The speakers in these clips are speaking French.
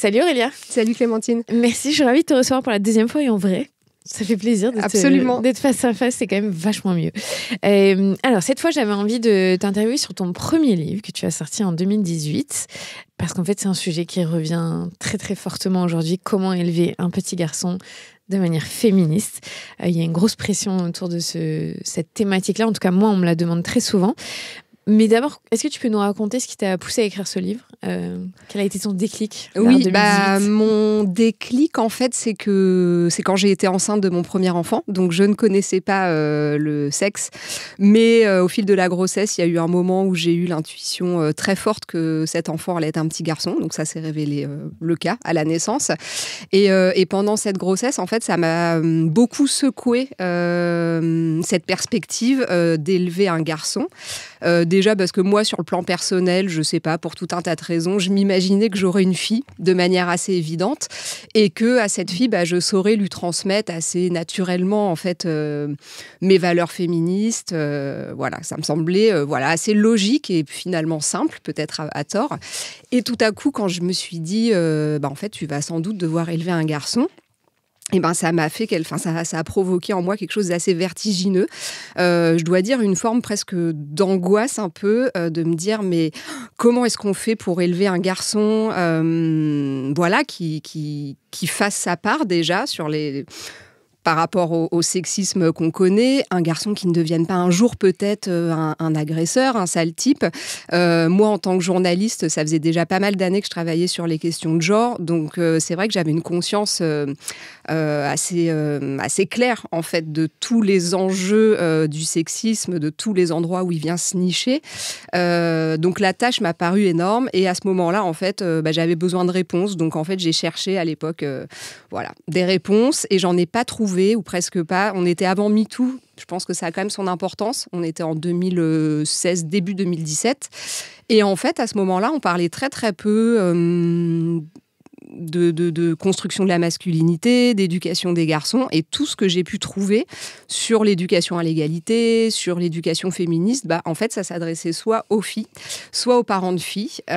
Salut Aurélia. Salut Clémentine. Merci, je suis ravie de te recevoir pour la deuxième fois et en vrai. Ça fait plaisir d'être face à face, c'est quand même vachement mieux. Alors, cette fois, j'avais envie de t'interviewer sur ton premier livre que tu as sorti en 2018, parce qu'en fait, c'est un sujet qui revient très, très fortement aujourd'hui. Comment élever un petit garçon de manière féministe. Il y a une grosse pression autour de cette thématique-là. En tout cas, moi, on me la demande très souvent. Mais d'abord, est-ce que tu peux nous raconter ce qui t'a poussé à écrire ce livre ? Quel a été ton déclic vers 2018 ? Mon déclic, en fait, c'est quand j'ai été enceinte de mon premier enfant. Donc, je ne connaissais pas le sexe. Mais au fil de la grossesse, il y a eu un moment où j'ai eu l'intuition très forte que cet enfant allait être un petit garçon. Donc, ça s'est révélé le cas à la naissance. Et pendant cette grossesse, en fait, ça m'a beaucoup secoué cette perspective d'élever un garçon. Déjà parce que moi, sur le plan personnel, je sais pas, pour tout un tas de raisons, je m'imaginais que j'aurais une fille de manière assez évidente et que à cette fille, je saurais lui transmettre assez naturellement en fait mes valeurs féministes. Voilà, ça me semblait assez logique et finalement simple, peut-être à tort. Et tout à coup, quand je me suis dit, en fait, tu vas sans doute devoir élever un garçon. Et ça m'a fait ça a provoqué en moi quelque chose d'assez vertigineux. Je dois dire une forme presque d'angoisse un peu, de me dire mais comment est-ce qu'on fait pour élever un garçon qui fasse sa part déjà par rapport au sexisme qu'on connaît, un garçon qui ne devienne pas un jour peut-être un agresseur, un sale type. Moi, en tant que journaliste, ça faisait déjà pas mal d'années que je travaillais sur les questions de genre, donc c'est vrai que j'avais une conscience assez claire en fait de tous les enjeux du sexisme, de tous les endroits où il vient se nicher. Donc la tâche m'a paru énorme et à ce moment-là, en fait, j'avais besoin de réponses. Donc en fait, j'ai cherché à l'époque des réponses et j'en ai pas trouvé ou presque pas. On était avant MeToo. Je pense que ça a quand même son importance. On était en 2016, début 2017. Et en fait, à ce moment-là, on parlait très, très peu de construction de la masculinité, d'éducation des garçons. Et tout ce que j'ai pu trouver sur l'éducation à l'égalité, sur l'éducation féministe, en fait, ça s'adressait soit aux filles, soit aux parents de filles. Aux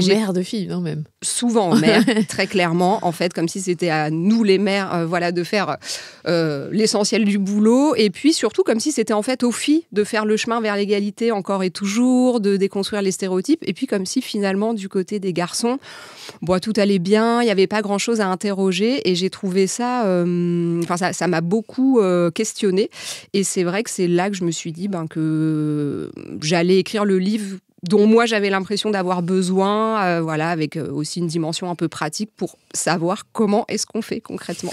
mères de filles, non même. Souvent aux mères, très clairement, en fait, comme si c'était à nous les mères, de faire l'essentiel du boulot, et puis surtout comme si c'était en fait aux filles de faire le chemin vers l'égalité encore et toujours, de déconstruire les stéréotypes, et puis comme si finalement du côté des garçons, tout allait bien, il n'y avait pas grand-chose à interroger, et j'ai trouvé ça, ça m'a beaucoup questionnée, et c'est vrai que c'est là que je me suis dit que j'allais écrire le livre dont moi j'avais l'impression d'avoir besoin, avec aussi une dimension un peu pratique pour savoir comment est-ce qu'on fait concrètement.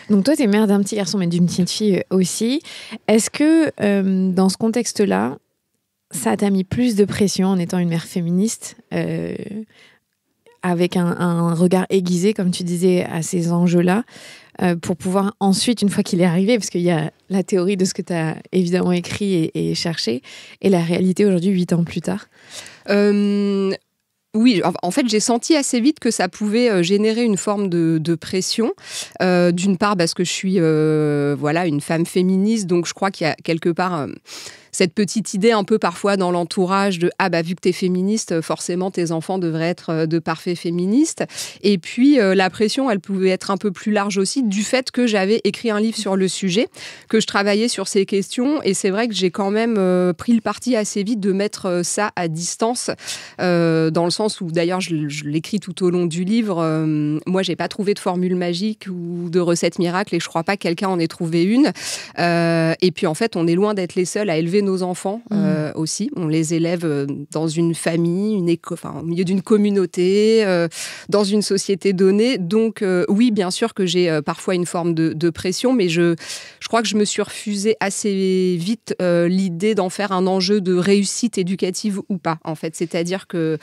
Donc toi, tu es mère d'un petit garçon, mais d'une petite fille aussi. Est-ce que dans ce contexte-là, ça t'a mis plus de pression en étant une mère féministe, avec un regard aiguisé, comme tu disais, à ces enjeux-là, pour pouvoir ensuite, une fois qu'il est arrivé, parce qu'il y a la théorie de ce que tu as évidemment écrit et cherché, et la réalité aujourd'hui, 8 ans plus tard. Oui, en fait, j'ai senti assez vite que ça pouvait générer une forme de pression. D'une part, parce que je suis une femme féministe, donc je crois qu'il y a quelque part cette petite idée un peu parfois dans l'entourage de vu que t'es féministe, forcément tes enfants devraient être de parfaits féministes. Et puis la pression, elle pouvait être un peu plus large aussi du fait que j'avais écrit un livre sur le sujet, que je travaillais sur ces questions. Et c'est vrai que j'ai quand même pris le parti assez vite de mettre ça à distance, dans le sens où d'ailleurs je l'écris tout au long du livre. Moi, j'ai pas trouvé de formule magique ou de recette miracle et je crois pas que quelqu'un en ait trouvé une. Et puis en fait, on est loin d'être les seuls à élever nos enfants aussi. On les élève dans une famille, au milieu d'une communauté, dans une société donnée. Donc oui, bien sûr que j'ai parfois une forme de pression, mais je crois que je me suis refusée assez vite l'idée d'en faire un enjeu de réussite éducative ou pas, en fait. C'est-à-dire que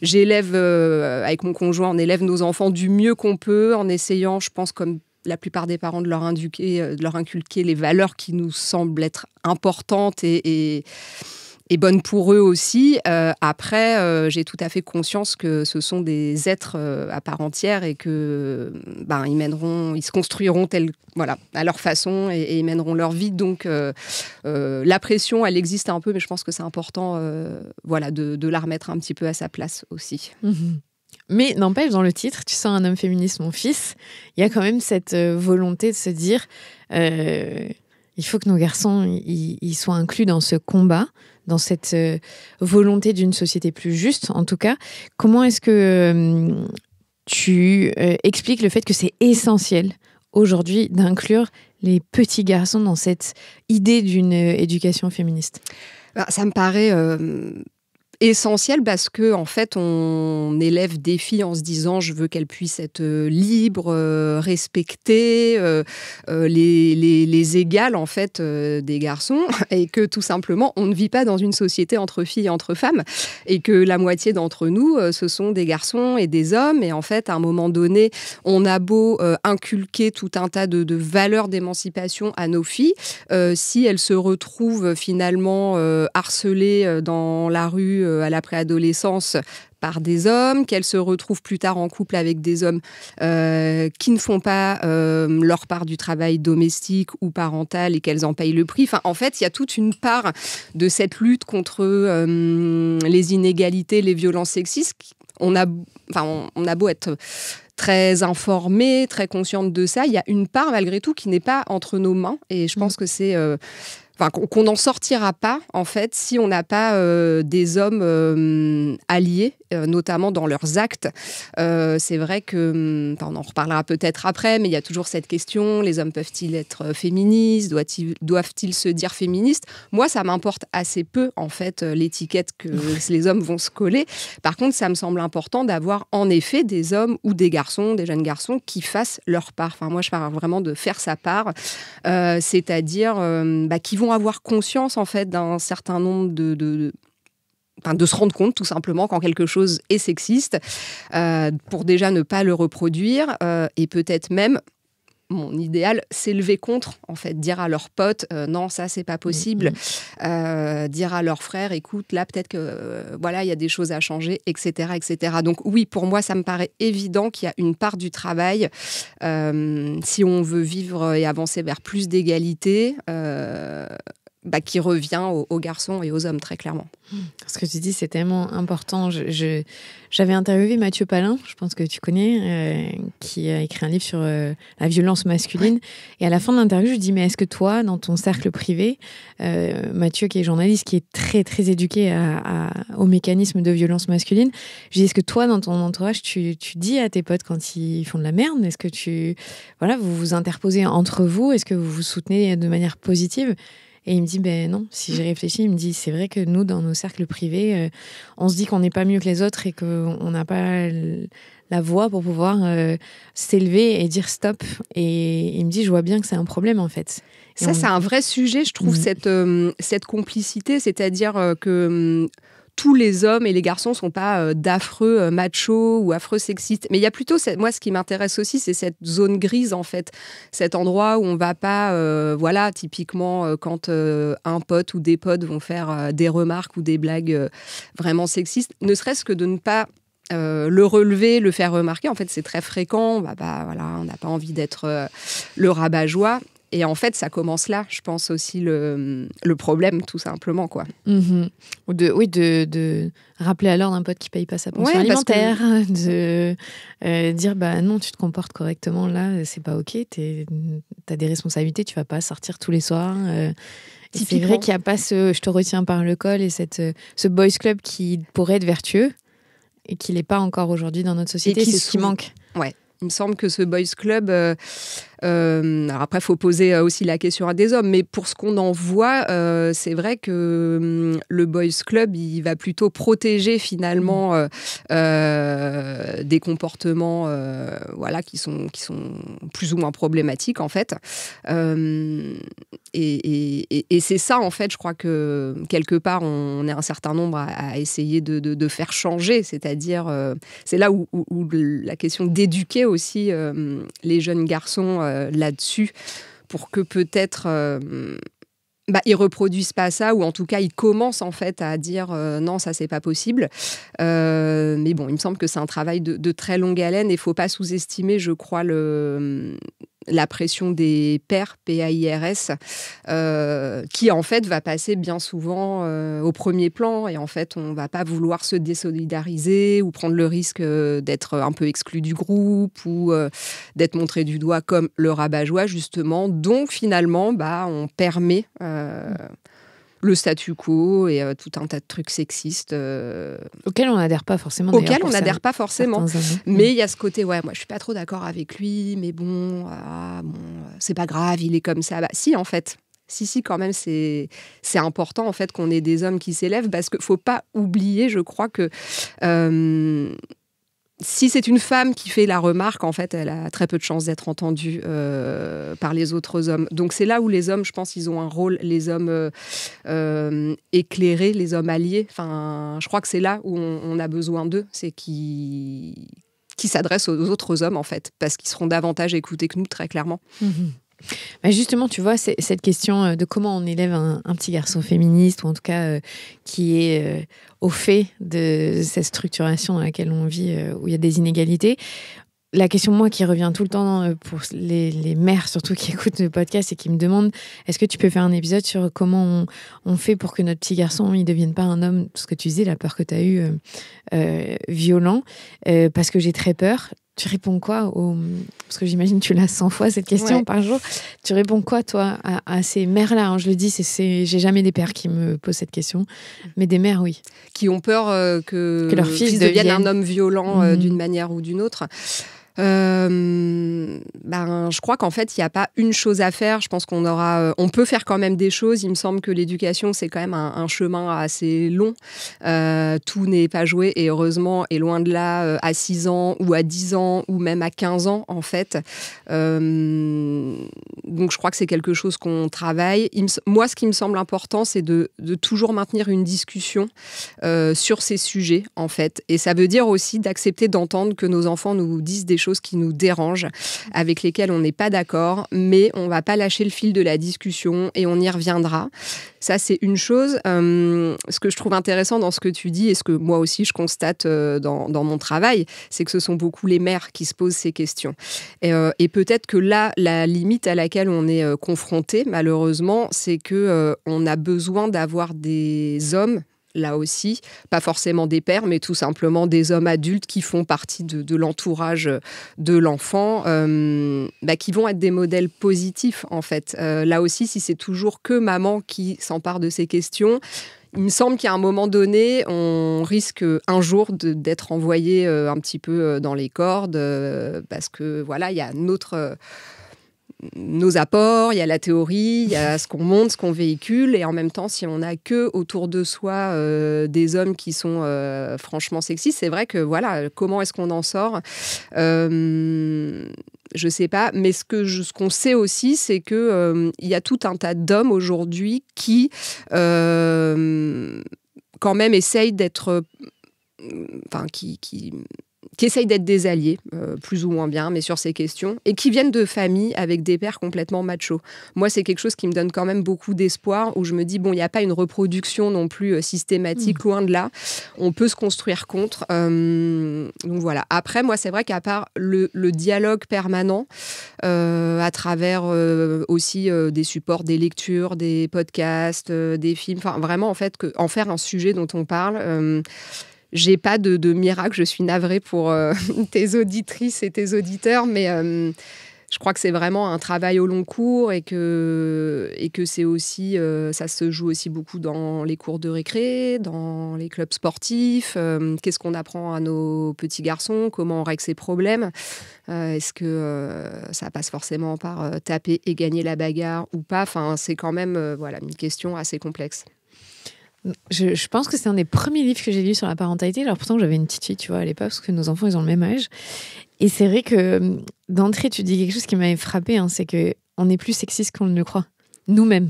j'élève, avec mon conjoint, on élève nos enfants du mieux qu'on peut, en essayant, je pense, comme la plupart des parents, de leur inculquer les valeurs qui nous semblent être importantes et bonnes pour eux aussi. Après, j'ai tout à fait conscience que ce sont des êtres à part entière et que ils se construiront à leur façon et ils mèneront leur vie. Donc, la pression, elle existe un peu, mais je pense que c'est important de la remettre un petit peu à sa place aussi. Mmh. Mais n'empêche, dans le titre, tu sens un homme féministe, mon fils, il y a quand même cette volonté de se dire il faut que nos garçons ils soient inclus dans ce combat, dans cette volonté d'une société plus juste, en tout cas. Comment est-ce que tu expliques le fait que c'est essentiel aujourd'hui d'inclure les petits garçons dans cette idée d'une éducation féministe? Ça me paraît essentiel parce que en fait on élève des filles en se disant je veux qu'elles puissent être libres, respectées, les égales en fait des garçons, et que tout simplement on ne vit pas dans une société entre filles et entre femmes, et que la moitié d'entre nous ce sont des garçons et des hommes, et en fait à un moment donné on a beau inculquer tout un tas de valeurs d'émancipation à nos filles, si elles se retrouvent finalement harcelées dans la rue à la préadolescence par des hommes, qu'elles se retrouvent plus tard en couple avec des hommes qui ne font pas leur part du travail domestique ou parental et qu'elles en payent le prix. Enfin, en fait, il y a toute une part de cette lutte contre les inégalités, les violences sexistes. On a beau être très informée, très consciente de ça, il y a une part malgré tout qui n'est pas entre nos mains, et je pense que c'est qu'on n'en sortira pas en fait si on n'a pas des hommes alliés, notamment dans leurs actes. C'est vrai que, on en reparlera peut-être après, mais il y a toujours cette question, les hommes peuvent-ils être féministes, doivent-ils se dire féministes? Moi, ça m'importe assez peu en fait l'étiquette que les hommes vont se coller. Par contre, ça me semble important d'avoir en effet des hommes ou des garçons, des jeunes garçons qui fassent leur part. Enfin, moi, je parle vraiment de faire sa part, c'est-à-dire qui vont avoir conscience en fait d'un certain nombre de se rendre compte tout simplement quand quelque chose est sexiste, pour déjà ne pas le reproduire, et peut-être même, mon idéal, s'élever contre, en fait, dire à leurs potes non, ça c'est pas possible, dire à leurs frères écoute, là peut-être que il y a des choses à changer, etc., etc. Donc oui, pour moi ça me paraît évident qu'il y a une part du travail, si on veut vivre et avancer vers plus d'égalité, qui revient aux garçons et aux hommes, très clairement. Ce que tu dis, c'est tellement important. J'avais interviewé Mathieu Palin, je pense que tu connais, qui a écrit un livre sur la violence masculine. Ouais. Et à la fin de l'interview, je lui dis, mais est-ce que toi, dans ton cercle privé, Mathieu, qui est journaliste, qui est très, très éduqué au mécanisme de violence masculine, je dis, est-ce que toi, dans ton entourage, tu dis à tes potes quand ils font de la merde, est-ce que vous vous interposez entre vous? Est-ce que vous vous soutenez de manière positive? Et il me dit, non, si j'y réfléchis, il me dit, c'est vrai que nous, dans nos cercles privés, on se dit qu'on n'est pas mieux que les autres et qu'on n'a pas la voix pour pouvoir s'élever et dire stop. Et il me dit, je vois bien que c'est un problème, en fait. Ça, c'est un vrai sujet, je trouve, cette complicité, c'est-à-dire que tous les hommes et les garçons ne sont pas d'affreux machos ou affreux sexistes. Mais il y a plutôt, moi, ce qui m'intéresse aussi, c'est cette zone grise, en fait. Cet endroit où on ne va pas, typiquement, quand un pote ou des potes vont faire des remarques ou des blagues vraiment sexistes, ne serait-ce que de ne pas le relever, le faire remarquer. En fait, c'est très fréquent. On n'a pas envie d'être le rabat-joie. Et en fait, ça commence là, je pense aussi, le problème, tout simplement, quoi. Ou de rappeler à l'ordre un pote qui ne paye pas sa pension alimentaire, de dire, non, tu te comportes correctement, là, c'est pas OK, tu as des responsabilités, tu vas pas sortir tous les soirs. C'est vrai qu'il n'y a pas ce « je te retiens par le col » et ce boys club qui pourrait être vertueux et qui n'est pas encore aujourd'hui dans notre société, c'est ce qui manque. Ouais. Il me semble que ce boys club, alors après, il faut poser aussi la question à des hommes, mais pour ce qu'on en voit, c'est vrai que le boys club, il va plutôt protéger finalement des comportements qui sont plus ou moins problématiques, en fait. Et c'est ça, en fait, je crois que quelque part, on est un certain nombre à essayer de faire changer, c'est-à-dire, c'est là où la question d'éduquer aussi les jeunes garçons là-dessus, pour que peut-être ils reproduisent pas ça, ou en tout cas ils commencent en fait à dire non, ça c'est pas possible. Mais bon, il me semble que c'est un travail de très longue haleine, et il faut pas sous-estimer, je crois, la pression des pairs, PAIRS, qui en fait va passer bien souvent au premier plan et en fait on va pas vouloir se désolidariser ou prendre le risque d'être un peu exclu du groupe ou d'être montré du doigt comme le rabat-joie justement. Donc finalement on permet le statu quo et tout un tas de trucs sexistes. Auxquels on n'adhère pas forcément. Auxquels on n'adhère pas forcément. Mais il y a ce côté, moi je suis pas trop d'accord avec lui, mais bon, c'est pas grave, il est comme ça. Si, en fait. Si, quand même, c'est important en fait qu'on ait des hommes qui s'élèvent parce qu'il faut pas oublier, je crois que si c'est une femme qui fait la remarque, en fait, elle a très peu de chances d'être entendue par les autres hommes. Donc c'est là où les hommes, je pense, ils ont un rôle, les hommes éclairés, les hommes alliés. Enfin, je crois que c'est là où on a besoin d'eux, c'est qui s'adressent aux autres hommes, en fait, parce qu'ils seront davantage écoutés que nous, très clairement. Justement, tu vois, cette question de comment on élève un petit garçon féministe, ou en tout cas qui est au fait de cette structuration dans laquelle on vit, où il y a des inégalités. La question, moi, qui revient tout le temps pour les mères, surtout qui écoutent le podcast et qui me demandent, est-ce que tu peux faire un épisode sur comment on fait pour que notre petit garçon, il ne devienne pas un homme, ce que tu disais, la peur que tu as eue, violent, parce que j'ai très peur. Tu réponds quoi parce que j'imagine que tu l'as 100 fois cette question par jour. Tu réponds quoi, toi, à ces mères-là? Je le dis, j'ai jamais des pères qui me posent cette question, mais des mères, oui. Qui ont peur que leur fils devienne un homme violent d'une manière ou d'une autre. Je crois qu'en fait, il n'y a pas une chose à faire. Je pense on peut faire quand même des choses. Il me semble que l'éducation, c'est quand même un chemin assez long. Tout n'est pas joué et heureusement, et loin de là, à 6 ans ou à 10 ans ou même à 15 ans, en fait. Donc, je crois que c'est quelque chose qu'on travaille. Moi, ce qui me semble important, c'est de toujours maintenir une discussion sur ces sujets, en fait. Et ça veut dire aussi d'accepter d'entendre que nos enfants nous disent des choses qui nous dérangent, avec lesquelles on n'est pas d'accord, mais on ne va pas lâcher le fil de la discussion et on y reviendra. Ça, c'est une chose. Ce que je trouve intéressant dans ce que tu dis, et ce que moi aussi je constate dans mon travail, c'est que ce sont beaucoup les mères qui se posent ces questions. Et peut-être que là, la limite à laquelle on est confronté, malheureusement, c'est qu'on a besoin d'avoir des hommes, là aussi, pas forcément des pères, mais tout simplement des hommes adultes qui font partie de l'entourage de l'enfant, qui vont être des modèles positifs, en fait. Là aussi, si c'est toujours que maman qui s'empare de ces questions, il me semble qu'à un moment donné, on risque un jour d'être envoyé un petit peu dans les cordes, parce que, voilà, il y a nos apports, il y a la théorie, il y a ce qu'on montre, ce qu'on véhicule, et en même temps, si on n'a que autour de soi des hommes qui sont franchement sexistes, c'est vrai que voilà, comment est-ce qu'on en sort ? Je sais pas, mais ce qu'on sait aussi, c'est que il y a tout un tas d'hommes aujourd'hui qui quand même essayent d'être, qui essayent d'être des alliés, plus ou moins bien, mais sur ces questions, et qui viennent de familles avec des pères complètement machos. Moi, c'est quelque chose qui me donne quand même beaucoup d'espoir, où je me dis, bon, il n'y a pas une reproduction non plus systématique, loin de là. On peut se construire contre. Donc voilà. Après, moi, c'est vrai qu'à part le dialogue permanent, à travers aussi des supports, des lectures, des podcasts, des films, enfin vraiment, en fait, en faire un sujet dont on parle... J'ai pas de miracle, je suis navrée pour tes auditrices et tes auditeurs, mais je crois que c'est vraiment un travail au long cours et que c'est aussi, ça se joue aussi beaucoup dans les cours de récré, dans les clubs sportifs. Qu'est-ce qu'on apprend à nos petits garçons ? Comment on règle ses problèmes ? Est-ce que ça passe forcément par taper et gagner la bagarre ou pas ? Enfin, c'est quand même une question assez complexe. Je pense que c'est un des premiers livres que j'ai lu sur la parentalité. Alors pourtant, j'avais une petite fille, tu vois, à l'époque, parce que nos enfants, ils ont le même âge. Et c'est vrai que d'entrée, tu dis quelque chose qui m'avait frappée, c'est qu'on est plus sexiste qu'on ne le croit, nous-mêmes.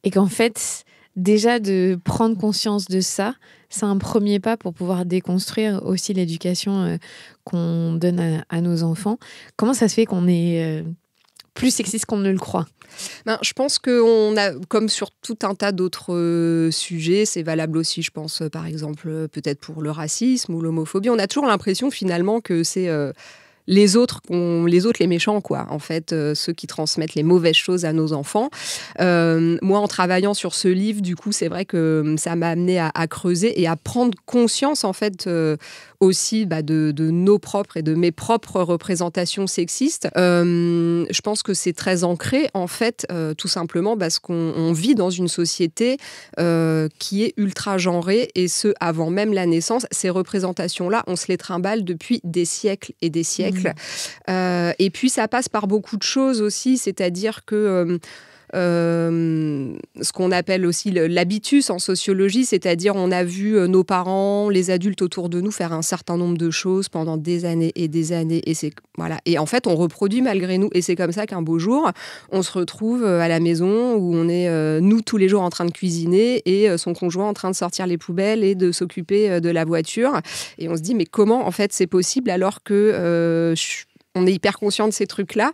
Et qu'en fait, déjà de prendre conscience de ça, c'est un premier pas pour pouvoir déconstruire aussi l'éducation qu'on donne à nos enfants. Comment ça se fait qu'on est plus sexiste qu'on ne le croit ? Je pense qu'on a, comme sur tout un tas d'autres sujets, c'est valable aussi, je pense, par exemple, peut-être pour le racisme ou l'homophobie, on a toujours l'impression finalement que c'est les autres, les méchants, quoi. En fait, ceux qui transmettent les mauvaises choses à nos enfants. Moi, en travaillant sur ce livre, du coup, c'est vrai que ça m'a amené à creuser et à prendre conscience, en fait, aussi de nos propres et de mes propres représentations sexistes. Je pense que c'est très ancré, en fait, tout simplement parce qu'on vit dans une société qui est ultra genrée, et ce, avant même la naissance. Ces représentations-là, on se les trimballe depuis des siècles et des siècles. Et puis, ça passe par beaucoup de choses aussi, c'est-à-dire que ce qu'on appelle aussi l'habitus en sociologie, c'est-à-dire on a vu nos parents, les adultes autour de nous faire un certain nombre de choses pendant des années et des années, et en fait on reproduit malgré nous, et c'est comme ça qu'un beau jour on se retrouve à la maison où on est nous tous les jours en train de cuisiner et son conjoint en train de sortir les poubelles et de s'occuper de la voiture, et on se dit mais comment en fait c'est possible alors que on est hyper conscient de ces trucs-là.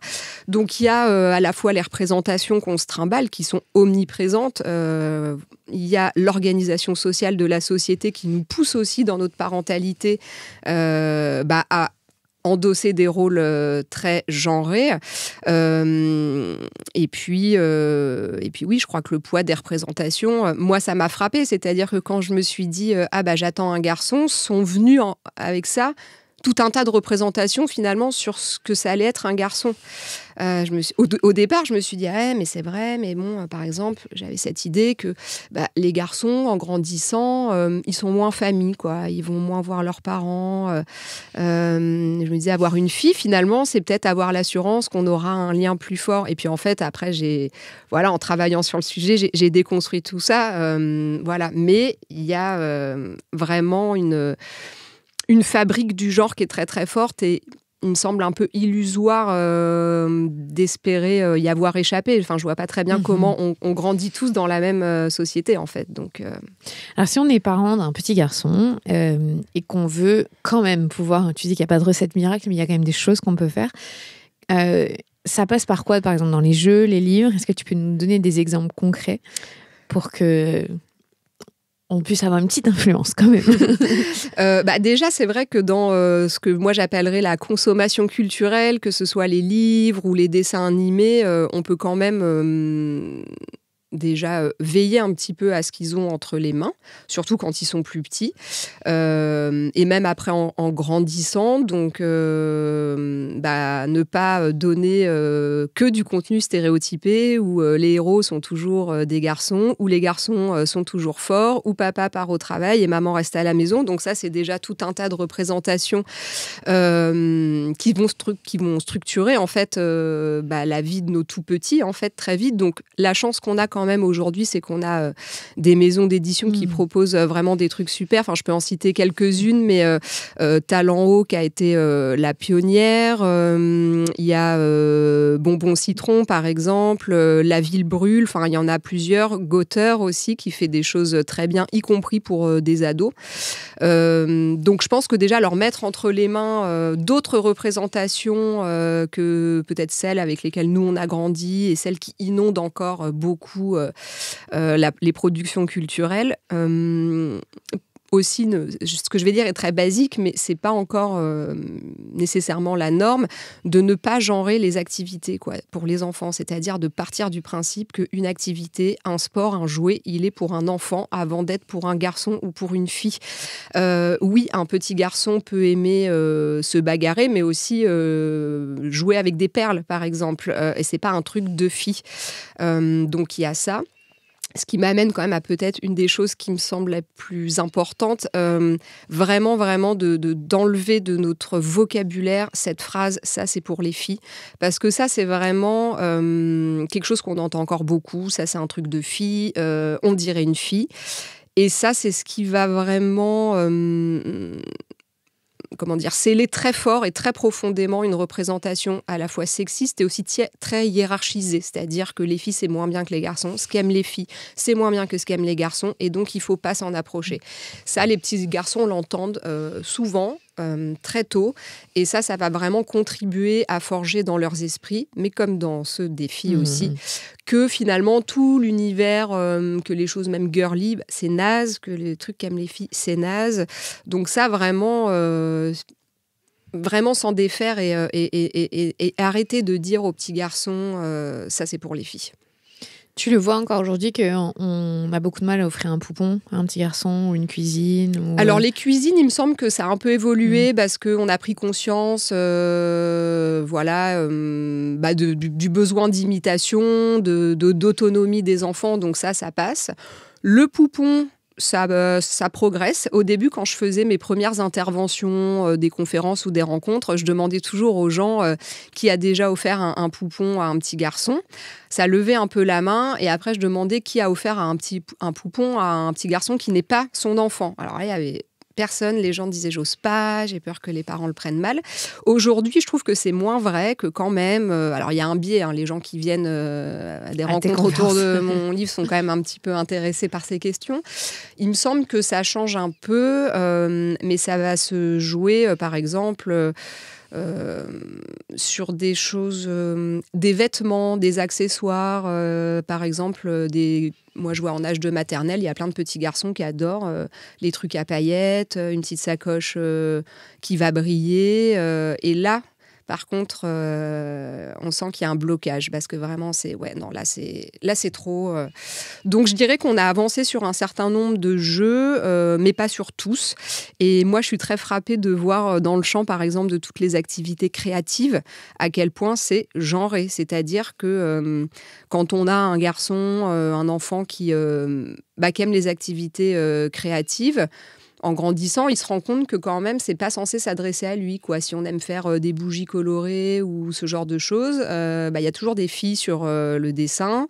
Donc, il y a à la fois les représentations qu'on se trimballe, qui sont omniprésentes. Il y a l'organisation sociale de la société qui nous pousse aussi dans notre parentalité à endosser des rôles très genrés. Et puis, oui, je crois que le poids des représentations, moi, ça m'a frappée. C'est-à-dire que quand je me suis dit « j'attends un garçon », sont venus avec ça tout un tas de représentations finalement sur ce que ça allait être un garçon. Au départ, je me suis dit mais c'est vrai, mais bon, par exemple, j'avais cette idée que les garçons, en grandissant, ils sont moins famille, quoi. Ils vont moins voir leurs parents. Je me disais, avoir une fille, finalement, c'est peut-être avoir l'assurance qu'on aura un lien plus fort. Et puis en fait, après, en travaillant sur le sujet, j'ai déconstruit tout ça. Mais il y a vraiment une fabrique du genre qui est très très forte, et il me semble un peu illusoire d'espérer y avoir échappé. Enfin, je vois pas très bien comment on grandit tous dans la même société, en fait. Donc, Alors, si on est parent d'un petit garçon et qu'on veut quand même pouvoir, tu dis qu'il n'y a pas de recette miracle, mais il y a quand même des choses qu'on peut faire. Ça passe par quoi, par exemple, dans les jeux, les livres? Est-ce que tu peux nous donner des exemples concrets pour que on puisse avoir une petite influence quand même? Déjà, c'est vrai que dans ce que moi j'appellerais la consommation culturelle, que ce soit les livres ou les dessins animés, on peut quand même déjà veiller un petit peu à ce qu'ils ont entre les mains, surtout quand ils sont plus petits, et même après en grandissant. Donc, ne pas donner que du contenu stéréotypé où les héros sont toujours des garçons, où les garçons sont toujours forts, où papa part au travail et maman reste à la maison. Donc ça, c'est déjà tout un tas de représentations qui vont structurer en fait la vie de nos tout petits, en fait, très vite. Donc la chance qu'on a quand même aujourd'hui, c'est qu'on a des maisons d'édition qui proposent vraiment des trucs super. Enfin, je peux en citer quelques-unes, mais Talent Haut qui a été la pionnière. Il y a Bonbon Citron, par exemple. La Ville Brûle. Enfin, il y en a plusieurs. Gauteur aussi, qui fait des choses très bien, y compris pour des ados. Donc, je pense que déjà, leur mettre entre les mains d'autres représentations que peut-être celles avec lesquelles nous, on a grandi et celles qui inondent encore beaucoup les productions culturelles. Aussi, ce que je vais dire est très basique, mais c'est pas encore nécessairement la norme, de ne pas genrer les activités, quoi, pour les enfants. C'est-à-dire de partir du principe qu'une activité, un sport, un jouet, il est pour un enfant avant d'être pour un garçon ou pour une fille. Oui, un petit garçon peut aimer se bagarrer, mais aussi jouer avec des perles, par exemple. Et c'est pas un truc de fille. Donc il y a ça. Ce qui m'amène quand même à peut-être une des choses qui me semble la plus importante, vraiment d'enlever de notre vocabulaire cette phrase « ça c'est pour les filles », parce que ça c'est vraiment quelque chose qu'on entend encore beaucoup, ça c'est un truc de fille, on dirait une fille, et ça c'est ce qui va vraiment sceller très fort et très profondément une représentation à la fois sexiste et aussi très hiérarchisée. C'est-à-dire que les filles, c'est moins bien que les garçons. Ce qu'aiment les filles, c'est moins bien que ce qu'aiment les garçons. Et donc, il ne faut pas s'en approcher. Ça, les petits garçons l'entendent souvent, très tôt. Et ça va vraiment contribuer à forger dans leurs esprits, mais comme dans ceux des filles aussi, que finalement, tout l'univers, que les choses même girly, c'est naze, que les trucs qu'aiment les filles, c'est naze. Donc ça, vraiment... vraiment s'en défaire et arrêter de dire aux petits garçons ça c'est pour les filles. Tu le vois encore aujourd'hui qu'on a beaucoup de mal à offrir un poupon à un petit garçon ou une cuisine ou... Alors les cuisines, il me semble que ça a un peu évolué parce qu'on a pris conscience du besoin d'imitation, d'autonomie des enfants, donc ça passe. Le poupon, ça progresse. Au début, quand je faisais mes premières interventions, des conférences ou des rencontres, je demandais toujours aux gens qui a déjà offert un poupon à un petit garçon. Ça levait un peu la main et après, je demandais qui a offert un poupon à un petit garçon qui n'est pas son enfant. Alors là, il y avait personne, les gens disaient j'ose pas, j'ai peur que les parents le prennent mal. Aujourd'hui, je trouve que c'est moins vrai, que quand même, alors il y a un biais, les gens qui viennent à des rencontres autour de mon livre sont quand même un petit peu intéressés par ces questions. Il me semble que ça change un peu, mais ça va se jouer, par exemple, sur des choses, des vêtements, des accessoires, par exemple, moi je vois en âge de maternelle, il y a plein de petits garçons qui adorent les trucs à paillettes, une petite sacoche qui va briller, et là, par contre, on sent qu'il y a un blocage parce que vraiment, là c'est trop. Donc, je dirais qu'on a avancé sur un certain nombre de jeux, mais pas sur tous. Et moi, je suis très frappée de voir dans le champ, par exemple, de toutes les activités créatives, à quel point c'est genré. C'est-à-dire que quand on a un garçon, un enfant qui aime les activités créatives, en grandissant, il se rend compte que quand même, c'est pas censé s'adresser à lui, quoi. Si on aime faire des bougies colorées ou ce genre de choses, y a toujours des filles sur le dessin.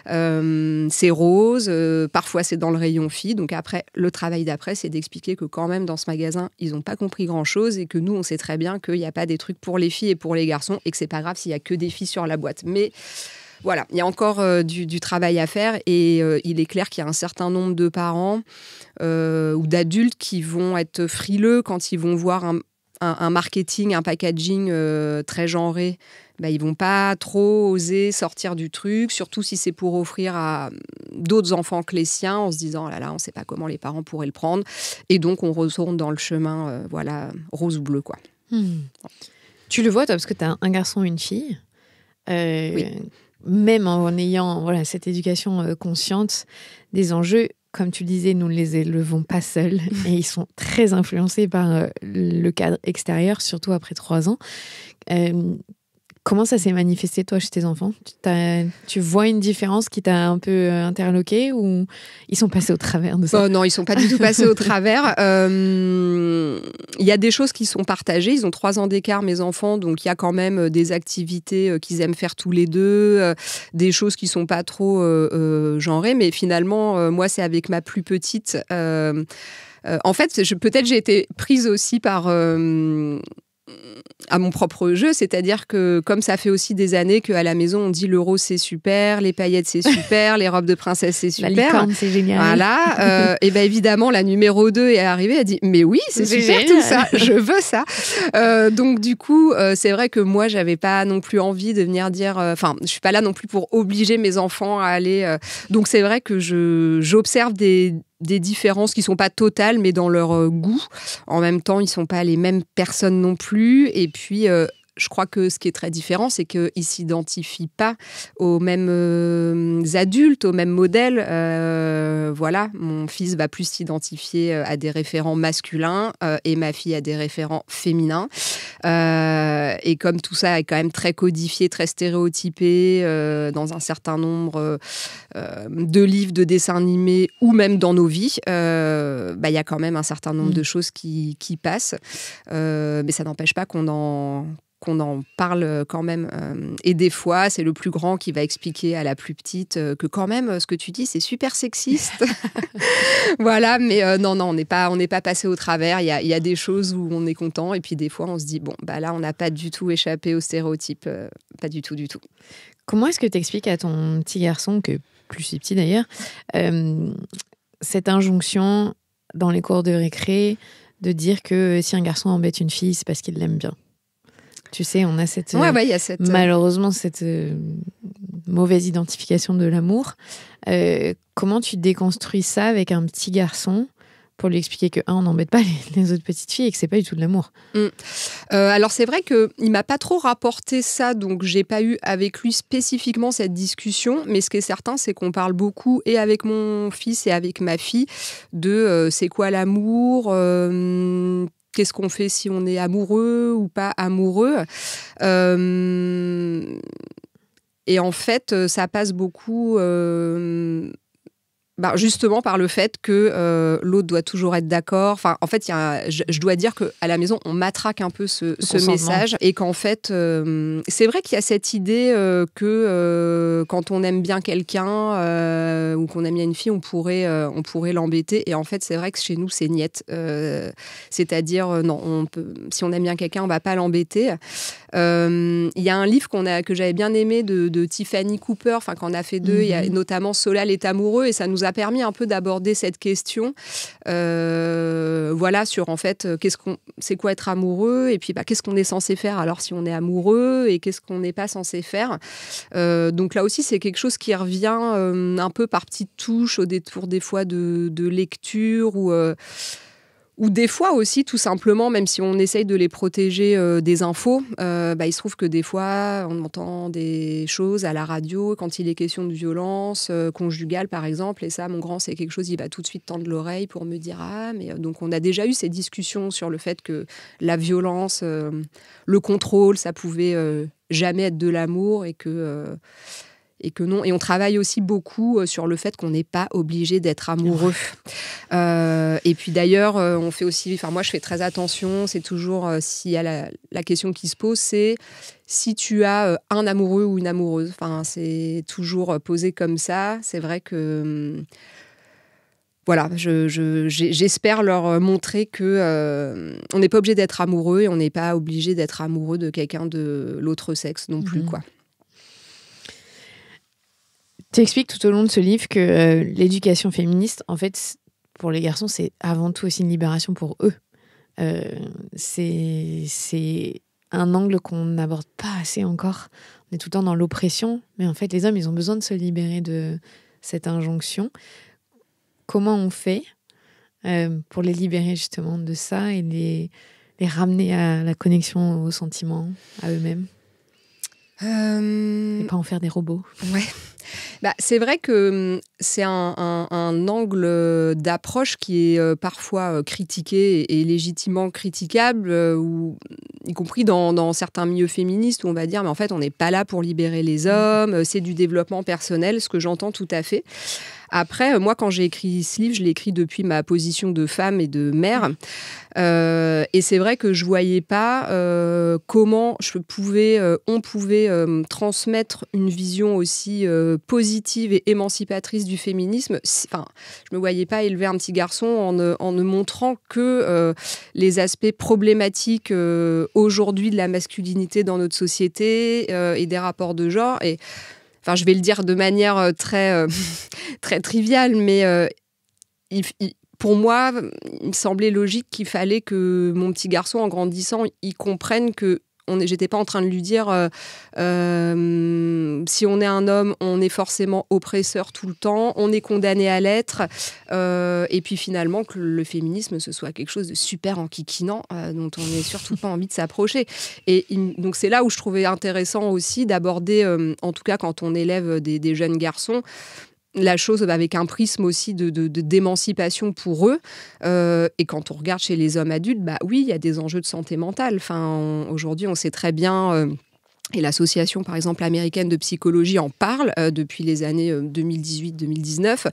C'est rose, parfois c'est dans le rayon filles. Donc après, le travail d'après, c'est d'expliquer que quand même, dans ce magasin, ils n'ont pas compris grand-chose et que nous, on sait très bien qu'il n'y a pas des trucs pour les filles et pour les garçons et que c'est pas grave s'il y a que des filles sur la boîte. Mais voilà, il y a encore du travail à faire et il est clair qu'il y a un certain nombre de parents ou d'adultes qui vont être frileux quand ils vont voir un marketing, un packaging très genré. Ils vont pas trop oser sortir du truc, surtout si c'est pour offrir à d'autres enfants que les siens, en se disant là, on ne sait pas comment les parents pourraient le prendre. Et donc, on retourne dans le chemin rose ou bleu, quoi. Tu le vois, toi, parce que tu as un garçon et une fille. Oui. Même en ayant cette éducation consciente des enjeux, comme tu le disais, nous ne les élevons pas seuls et ils sont très influencés par le cadre extérieur, surtout après 3 ans. Comment ça s'est manifesté, toi, chez tes enfants ? Tu vois une différence qui t'a un peu interloqué ou ils sont passés au travers de ça ? Non, ils ne sont pas du tout passés au travers. Il y a des choses qui sont partagées. Ils ont 3 ans d'écart, mes enfants, donc il y a quand même des activités qu'ils aiment faire tous les deux, des choses qui ne sont pas trop genrées. Mais finalement, moi, c'est avec ma plus petite. En fait, peut-être j'ai été prise aussi par... à mon propre jeu, c'est-à-dire que comme ça fait aussi des années qu'à la maison on dit le rose c'est super, les paillettes c'est super, les robes de princesse c'est super. La licorne c'est génial. Voilà, et évidemment la numéro 2 est arrivée, elle dit mais oui c'est super génial. Tout ça, je veux ça. Donc du coup c'est vrai que moi j'avais pas non plus envie de venir dire, je suis pas là non plus pour obliger mes enfants à aller. Donc c'est vrai que j'observe des différences qui ne sont pas totales, mais dans leur goût. En même temps, ils ne sont pas les mêmes personnes non plus. Et puis, je crois que ce qui est très différent, c'est qu'ils ne s'identifient pas aux mêmes adultes, aux mêmes modèles. Mon fils va plus s'identifier à des référents masculins et ma fille à des référents féminins. Et comme tout ça est quand même très codifié, très stéréotypé dans un certain nombre de livres, de dessins animés ou même dans nos vies, y a quand même un certain nombre de choses qui passent. Mais ça n'empêche pas qu'on en parle quand même. Et des fois, c'est le plus grand qui va expliquer à la plus petite que quand même, ce que tu dis, c'est super sexiste. Voilà, mais non, on n'est pas passé au travers. Il y a des choses où on est content et puis des fois, on se dit, là, on n'a pas du tout échappé aux stéréotypes. Pas du tout, du tout. Comment est-ce que tu expliques à ton petit garçon, que plus si petit d'ailleurs, cette injonction dans les cours de récré de dire que si un garçon embête une fille, c'est parce qu'il l'aime bien? Tu sais, on a malheureusement cette mauvaise identification de l'amour. Comment tu déconstruis ça avec un petit garçon pour lui expliquer que, on n'embête pas les autres petites filles et que c'est pas du tout de l'amour. Alors c'est vrai qu'il m'a pas trop rapporté ça, donc j'ai pas eu avec lui spécifiquement cette discussion, mais ce qui est certain, c'est qu'on parle beaucoup, et avec mon fils et avec ma fille, de c'est quoi l'amour, qu'est-ce qu'on fait si on est amoureux ou pas amoureux. Et en fait, ça passe beaucoup... justement par le fait que l'autre doit toujours être d'accord. Enfin, en fait, je dois dire qu'à la maison, on matraque un peu ce message. Et qu'en fait, c'est vrai qu'il y a cette idée que quand on aime bien quelqu'un ou qu'on aime bien une fille, on pourrait l'embêter. Et en fait, c'est vrai que chez nous, c'est niette. C'est-à-dire, non, si on aime bien quelqu'un, on ne va pas l'embêter. Il y a un livre que j'avais bien aimé de Tiffany Cooper, quand on a fait deux, il y a notamment Solal est amoureux, et ça nous a permis un peu d'aborder cette question sur en fait c'est quoi être amoureux, et puis qu'est-ce qu'on est censé faire alors si on est amoureux, et qu'est-ce qu'on n'est pas censé faire. Donc là aussi c'est quelque chose qui revient un peu par petites touches au détour des fois de lecture, ou des fois aussi, tout simplement, même si on essaye de les protéger des infos, il se trouve que des fois, on entend des choses à la radio quand il est question de violence conjugale, par exemple. Et ça, mon grand, c'est quelque chose, il va tout de suite tendre l'oreille pour me dire « Ah, mais… » Donc, on a déjà eu ces discussions sur le fait que la violence, le contrôle, ça pouvait jamais être de l'amour, et que non. Et on travaille aussi beaucoup sur le fait qu'on n'est pas obligé d'être amoureux. Et puis d'ailleurs, on fait aussi... moi, je fais très attention. C'est toujours, s'il y a la question qui se pose, c'est si tu as un amoureux ou une amoureuse. C'est toujours posé comme ça. C'est vrai que... j'espère leur montrer que on n'est pas obligé d'être amoureux, et on n'est pas obligé d'être amoureux de quelqu'un de l'autre sexe non plus, quoi. Tu expliques tout au long de ce livre que l'éducation féministe, en fait, pour les garçons, c'est avant tout aussi une libération pour eux. C'est un angle qu'on n'aborde pas assez encore. On est tout le temps dans l'oppression, mais en fait, les hommes, ils ont besoin de se libérer de cette injonction. Comment on fait pour les libérer justement de ça et les ramener à la connexion aux sentiments, à eux-mêmes, et pas en faire des robots? Ouais. C'est vrai que c'est un angle d'approche qui est parfois critiqué et légitimement critiquable, y compris dans certains milieux féministes, où on va dire mais en fait on n'est pas là pour libérer les hommes, c'est du développement personnel, ce que j'entends tout à fait. Après, moi, quand j'ai écrit ce livre, je l'ai écrit depuis ma position de femme et de mère. Et c'est vrai que je ne voyais pas comment on pouvait transmettre une vision aussi positive et émancipatrice du féminisme. Je ne me voyais pas élever un petit garçon en ne montrant que les aspects problématiques aujourd'hui de la masculinité dans notre société et des rapports de genre. Et je vais le dire de manière très, très triviale, mais pour moi, il me semblait logique qu'il fallait que mon petit garçon, en grandissant, il comprenne que j'étais pas en train de lui dire si on est un homme, on est forcément oppresseur tout le temps, on est condamné à l'être, et puis finalement que le féminisme ce soit quelque chose de super enquiquinant dont on n'est surtout pas envie de s'approcher. Et donc c'est là où je trouvais intéressant aussi d'aborder, en tout cas quand on élève des jeunes garçons, la chose avec un prisme aussi d'émancipation pour eux. Et quand on regarde chez les hommes adultes, oui, il y a des enjeux de santé mentale. Aujourd'hui, on sait très bien... et l'association, par exemple, américaine de psychologie en parle depuis les années 2018-2019.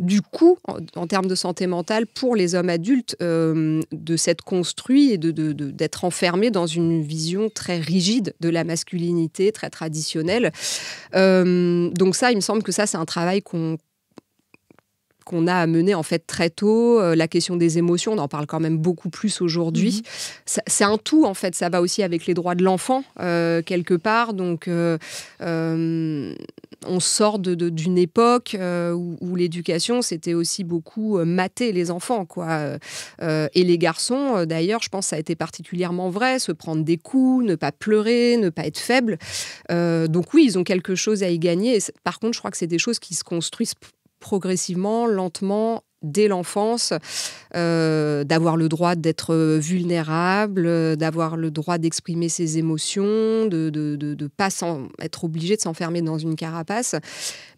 Du coup, en termes de santé mentale, pour les hommes adultes, de s'être construits et d'être enfermés dans une vision très rigide de la masculinité, très traditionnelle. Donc ça, il me semble que ça, c'est un travail qu'on a à mener en fait très tôt. La question des émotions, on en parle quand même beaucoup plus aujourd'hui. C'est un tout en fait, ça va aussi avec les droits de l'enfant quelque part. Donc on sort d'une époque où l'éducation c'était aussi beaucoup mater les enfants, quoi. Et les garçons d'ailleurs, je pense que ça a été particulièrement vrai, se prendre des coups, ne pas pleurer, ne pas être faible. Donc oui, ils ont quelque chose à y gagner. Par contre, je crois que c'est des choses qui se construisent progressivement, lentement dès l'enfance, d'avoir le droit d'être vulnérable, d'avoir le droit d'exprimer ses émotions, de pas être obligé de s'enfermer dans une carapace.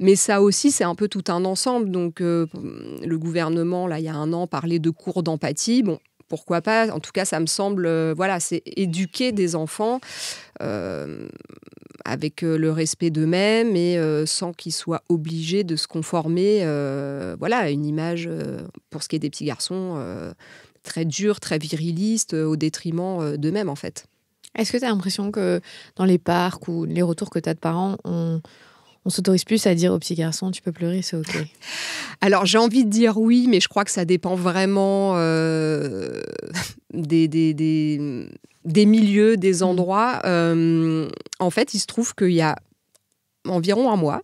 Mais ça aussi, c'est un peu tout un ensemble. Donc, le gouvernement, là, il y a 1 an, parlait de cours d'empathie. Bon, pourquoi pas ? En tout cas, ça me semble, c'est éduquer des enfants avec le respect d'eux-mêmes et sans qu'ils soient obligés de se conformer à une image, pour ce qui est des petits garçons, très dure, très viriliste, au détriment d'eux-mêmes, en fait. Est-ce que tu as l'impression que dans les parcs ou les retours que tu as de parents, on s'autorise plus à dire aux petits garçons, tu peux pleurer, c'est OK? Alors, j'ai envie de dire oui, mais je crois que ça dépend vraiment des milieux, des endroits. En fait, il se trouve qu'il y a environ 1 mois,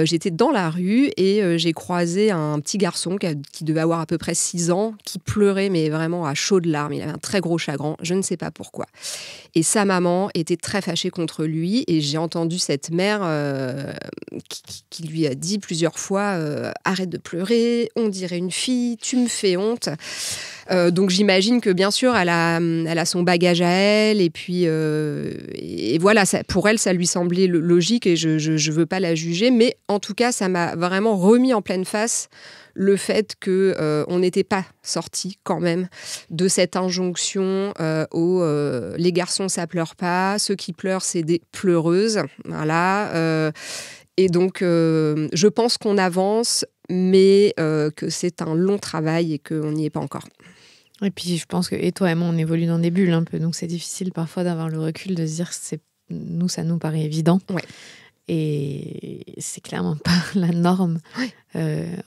j'étais dans la rue et j'ai croisé un petit garçon qui devait avoir à peu près 6 ans, qui pleurait, mais vraiment à chaudes larmes. Il avait un très gros chagrin, je ne sais pas pourquoi. Et sa maman était très fâchée contre lui et j'ai entendu cette mère qui lui a dit plusieurs fois « Arrête de pleurer, on dirait une fille, tu me fais honte ». Donc j'imagine que bien sûr elle a son bagage à elle et puis et voilà, pour elle ça lui semblait logique et je veux pas la juger, mais en tout cas ça m'a vraiment remis en pleine face le fait que on n'était pas sorti quand même de cette injonction les garçons ça pleure pas, ceux qui pleurent c'est des pleureuses, voilà. Et donc je pense qu'on avance, mais que c'est un long travail et qu'on n'y est pas encore. Et puis je pense que et toi et moi on évolue dans des bulles un peu, donc c'est difficile parfois d'avoir le recul de se dire nous ça nous paraît évident. Ouais. Et c'est clairement pas la norme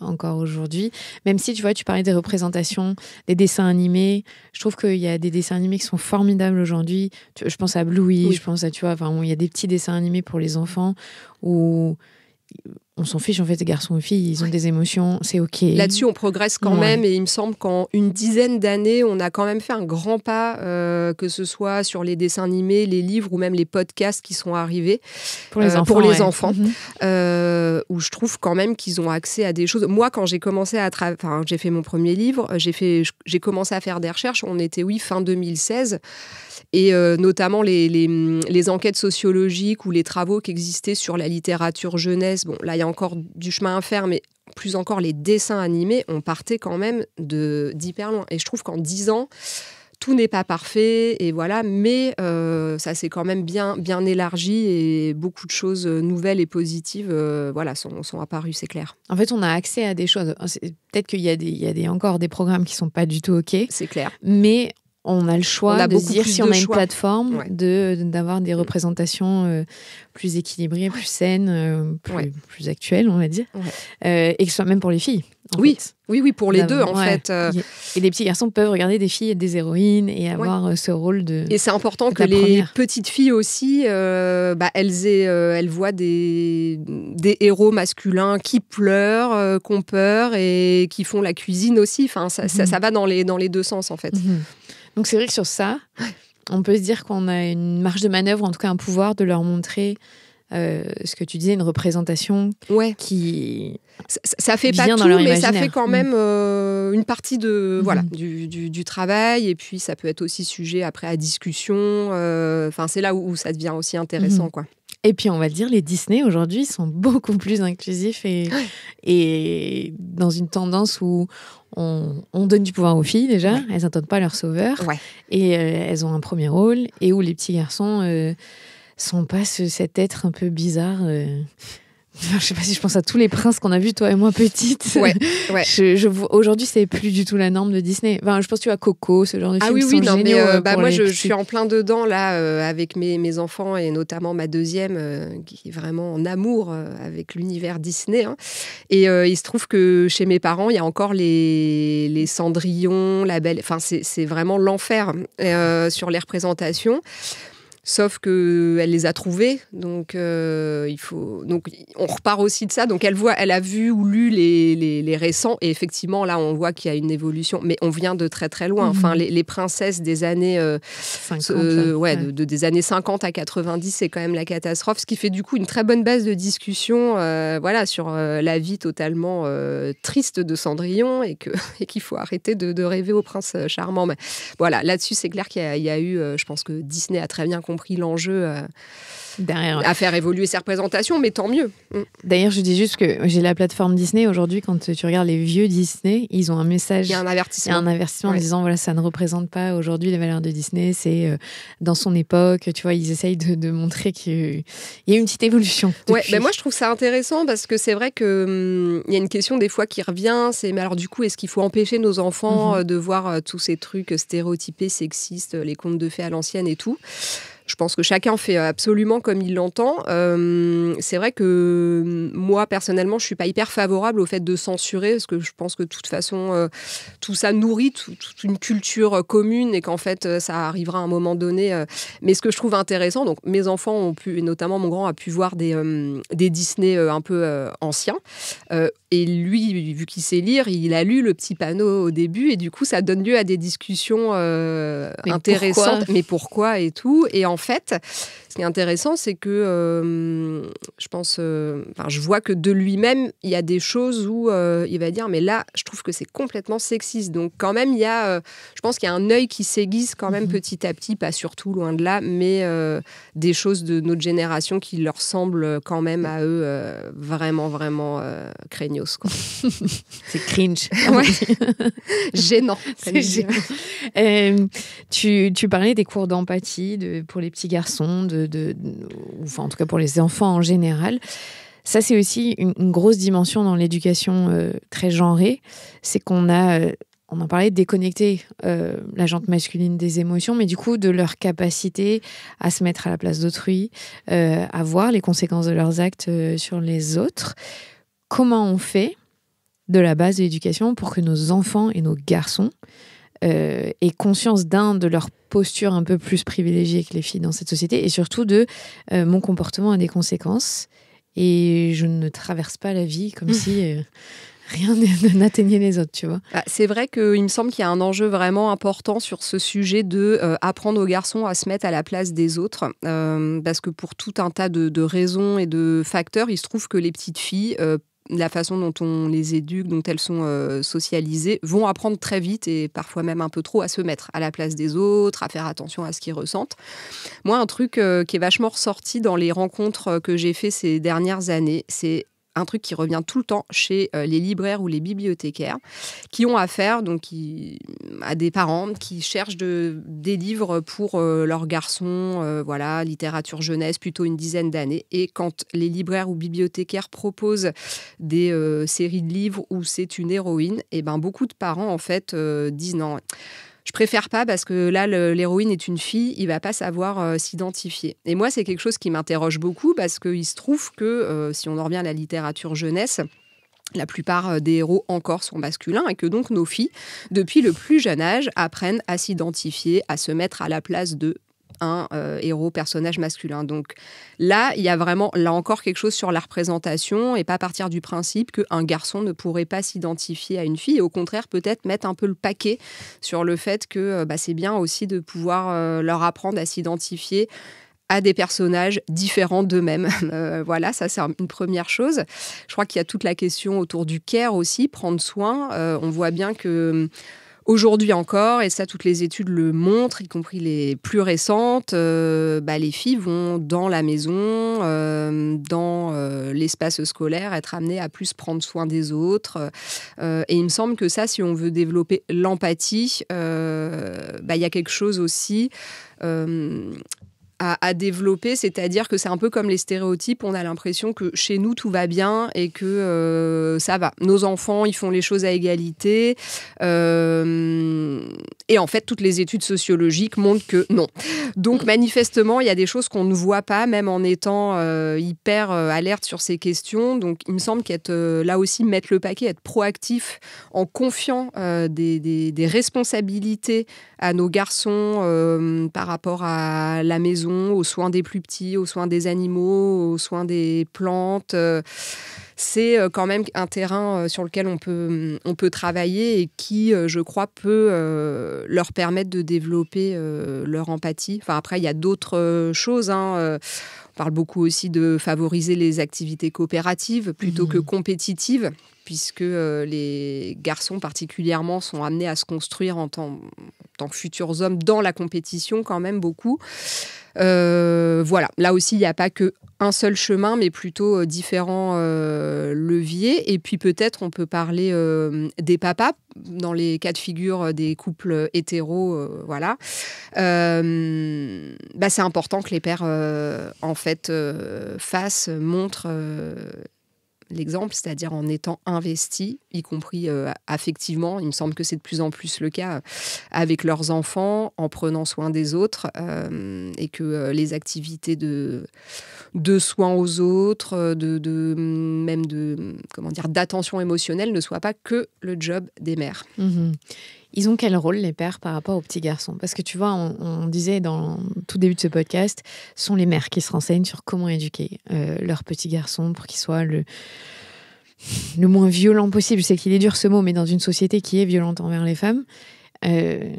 encore aujourd'hui. Même si tu vois, tu parlais des représentations, des dessins animés. Je trouve qu'il y a des dessins animés qui sont formidables aujourd'hui. Je pense à Bluey, je pense à, tu vois, il y a des petits dessins animés pour les enfants où on s'en fiche en fait, les garçons et filles, ils ont des émotions, c'est OK. Là-dessus, on progresse quand même et il me semble qu'en une dizaine d'années, on a quand même fait un grand pas, que ce soit sur les dessins animés, les livres ou même les podcasts qui sont arrivés pour les enfants, où je trouve quand même qu'ils ont accès à des choses. Moi, quand j'ai commencé j'ai fait mon premier livre, j'ai commencé à faire des recherches, on était fin 2016. Et notamment les enquêtes sociologiques ou les travaux qui existaient sur la littérature jeunesse. Bon, là, il y a encore du chemin à faire, mais plus encore, les dessins animés, on partait quand même d'hyper loin. Et je trouve qu'en 10 ans, tout n'est pas parfait, et voilà, mais ça s'est quand même bien élargi et beaucoup de choses nouvelles et positives sont apparues, c'est clair. En fait, on a accès à des choses. Peut-être qu'il y a encore des programmes qui ne sont pas du tout OK. C'est clair. Mais on a le choix de se dire si on a une plateforme d'avoir des représentations plus équilibrées, plus saines, plus actuelles, on va dire. Ouais. Et que ce soit même pour les filles. Oui, pour les deux, en fait. Et les petits garçons peuvent regarder des filles être des héroïnes et avoir ce rôle de. Et c'est important que les petites filles aussi, elles voient des héros masculins qui pleurent, qui ont peur et qui font la cuisine aussi. Enfin, ça va dans les deux sens, en fait. Donc c'est vrai que sur ça, on peut se dire qu'on a une marge de manœuvre, en tout cas un pouvoir de leur montrer ce que tu disais, une représentation qui ça fait pas tout, mais ça fait quand même une partie de du travail, et puis ça peut être aussi sujet après à discussion. C'est là où ça devient aussi intéressant, quoi. Et puis, on va le dire, les Disney, aujourd'hui, sont beaucoup plus inclusifs et dans une tendance où on donne du pouvoir aux filles, déjà. Elles n'attendent pas leur sauveur. Et elles ont un premier rôle. Et où les petits garçons sont pas cet être un peu bizarre... Je sais pas si je pense à tous les princes qu'on a vus, toi et moi, petites. Aujourd'hui, c'est plus du tout la norme de Disney. Enfin, je pense, tu vois, Coco, ce genre de films qui sont géniaux. Moi, je suis en plein dedans, là, avec mes enfants, et notamment ma deuxième, qui est vraiment en amour avec l'univers Disney. Hein. Et il se trouve que chez mes parents, il y a encore les Cendrillon, la Belle... Enfin, c'est vraiment l'enfer sur les représentations. Sauf qu'elle les a trouvés, donc donc on repart aussi de ça. Donc elle a vu ou lu les récents, et effectivement là on voit qu'il y a une évolution, mais on vient de très très loin. Enfin les princesses des années 50, des années 50 à 90, c'est quand même la catastrophe. Ce qui fait du coup une très bonne base de discussion, sur la vie totalement triste de Cendrillon et qu'il faut arrêter de rêver au prince charmant. Mais voilà, là-dessus c'est clair qu'il y a eu, je pense que Disney a très bien compris l'enjeu derrière, à faire évoluer ses représentations, mais tant mieux. D'ailleurs, je dis juste que j'ai la plateforme Disney. Aujourd'hui, quand tu regardes les vieux Disney, ils ont un message. Il y a un avertissement. En disant, voilà, ça ne représente pas aujourd'hui les valeurs de Disney. C'est dans son époque. Tu vois, ils essayent de montrer qu'il y a une petite évolution. Ouais, ben moi, je trouve ça intéressant parce que c'est vrai qu'il y a une question des fois qui revient. C'est, mais alors du coup, est-ce qu'il faut empêcher nos enfants de voir tous ces trucs stéréotypés, sexistes, les contes de fées à l'ancienne et tout ? Je pense que chacun fait absolument comme il l'entend. C'est vrai que moi, personnellement, je ne suis pas hyper favorable au fait de censurer, parce que je pense que de toute façon, tout ça nourrit toute une culture commune et qu'en fait, ça arrivera à un moment donné. Mais ce que je trouve intéressant, donc mes enfants ont pu, et notamment mon grand, a pu voir des Disney un peu anciens. Et lui, vu qu'il sait lire, il a lu le petit panneau au début, et du coup, ça donne lieu à des discussions intéressantes. Mais pourquoi et tout. Et en fait, ce qui est intéressant, c'est que je vois que de lui-même, il y a des choses où il va dire, mais là, je trouve que c'est complètement sexiste. Donc quand même, il y a, je pense qu'il y a un œil qui s'aiguise quand même petit à petit, pas surtout loin de là, mais des choses de notre génération qui leur semblent quand même à eux vraiment, vraiment craignos, quoi. C'est cringe. Ouais. Gênant. C'est gênant. Tu parlais des cours d'empathie pour les petits garçons, enfin en tout cas pour les enfants en général. Ça, c'est aussi une grosse dimension dans l'éducation très genrée. C'est qu'on on en parlait, déconnecter la jante masculine des émotions, mais du coup de leur capacité à se mettre à la place d'autrui, à voir les conséquences de leurs actes sur les autres. Comment on fait de la base de l'éducation pour que nos enfants et nos garçons aient conscience de leur posture un peu plus privilégiée que les filles dans cette société, et surtout mon comportement a des conséquences et je ne traverse pas la vie comme si rien n'atteignait les autres, tu vois. C'est vrai qu'il me semble qu'il y a un enjeu vraiment important sur ce sujet de apprendre aux garçons à se mettre à la place des autres, parce que pour tout un tas de raisons et de facteurs, il se trouve que les petites filles, la façon dont on les éduque, dont elles sont socialisées, vont apprendre très vite et parfois même un peu trop à se mettre à la place des autres, à faire attention à ce qu'ils ressentent. Moi, un truc qui est vachement ressorti dans les rencontres que j'ai fait ces dernières années, c'est un truc qui revient tout le temps chez les libraires ou les bibliothécaires qui ont affaire à des parents qui cherchent des livres pour leurs garçons, littérature jeunesse, plutôt une dizaine d'années. Et quand les libraires ou bibliothécaires proposent des séries de livres où c'est une héroïne, et ben beaucoup de parents en fait disent non. Je préfère pas parce que là, l'héroïne est une fille, il va pas savoir s'identifier. Et moi, c'est quelque chose qui m'interroge beaucoup parce qu'il se trouve que, si on en revient à la littérature jeunesse, la plupart des héros encore sont masculins et que donc nos filles, depuis le plus jeune âge, apprennent à s'identifier, à se mettre à la place de un héros, personnage masculin. Donc là, il y a vraiment, là encore, quelque chose sur la représentation et pas partir du principe qu'un garçon ne pourrait pas s'identifier à une fille et au contraire, peut-être mettre un peu le paquet sur le fait que c'est bien aussi de pouvoir leur apprendre à s'identifier à des personnages différents d'eux-mêmes. Voilà, ça c'est une première chose. Je crois qu'il y a toute la question autour du care aussi, prendre soin. On voit bien que aujourd'hui encore, et ça toutes les études le montrent, y compris les plus récentes, les filles vont dans la maison, dans l'espace scolaire, être amenées à plus prendre soin des autres. Et il me semble que ça, si on veut développer l'empathie, y a quelque chose aussi à développer, c'est-à-dire que c'est un peu comme les stéréotypes, on a l'impression que chez nous tout va bien et que ça va. Nos enfants, ils font les choses à égalité et en fait toutes les études sociologiques montrent que non. Donc manifestement, il y a des choses qu'on ne voit pas, même en étant hyper alerte sur ces questions. Donc il me semble qu'être là aussi, mettre le paquet, être proactif en confiant des responsabilités à nos garçons par rapport à la maison, maison, aux soins des plus petits, aux soins des animaux, aux soins des plantes. C'est quand même un terrain sur lequel on peut travailler et qui, je crois, peut leur permettre de développer leur empathie. Enfin, après, il y a d'autres choses. On parle beaucoup aussi de favoriser les activités coopératives plutôt que compétitives, puisque les garçons particulièrement sont amenés à se construire en tant que futurs hommes dans la compétition quand même beaucoup. Voilà, là aussi, il n'y a pas qu'un seul chemin, mais plutôt différents leviers. Et puis peut-être, on peut parler des papas dans les cas de figure des couples hétéros. Voilà. C'est important que les pères, montrent l'exemple, c'est-à-dire en étant investis, y compris affectivement. Il me semble que c'est de plus en plus le cas avec leurs enfants, en prenant soin des autres, et que les activités de soins aux autres, d'attention émotionnelle ne soient pas que le job des mères. Mmh. Ils ont quel rôle, les pères, par rapport aux petits garçons ? Parce que tu vois, on disait dans tout début de ce podcast, ce sont les mères qui se renseignent sur comment éduquer leurs petits garçons pour qu'ils soient le moins violent possible. Je sais qu'il est dur ce mot, mais dans une société qui est violente envers les femmes, ils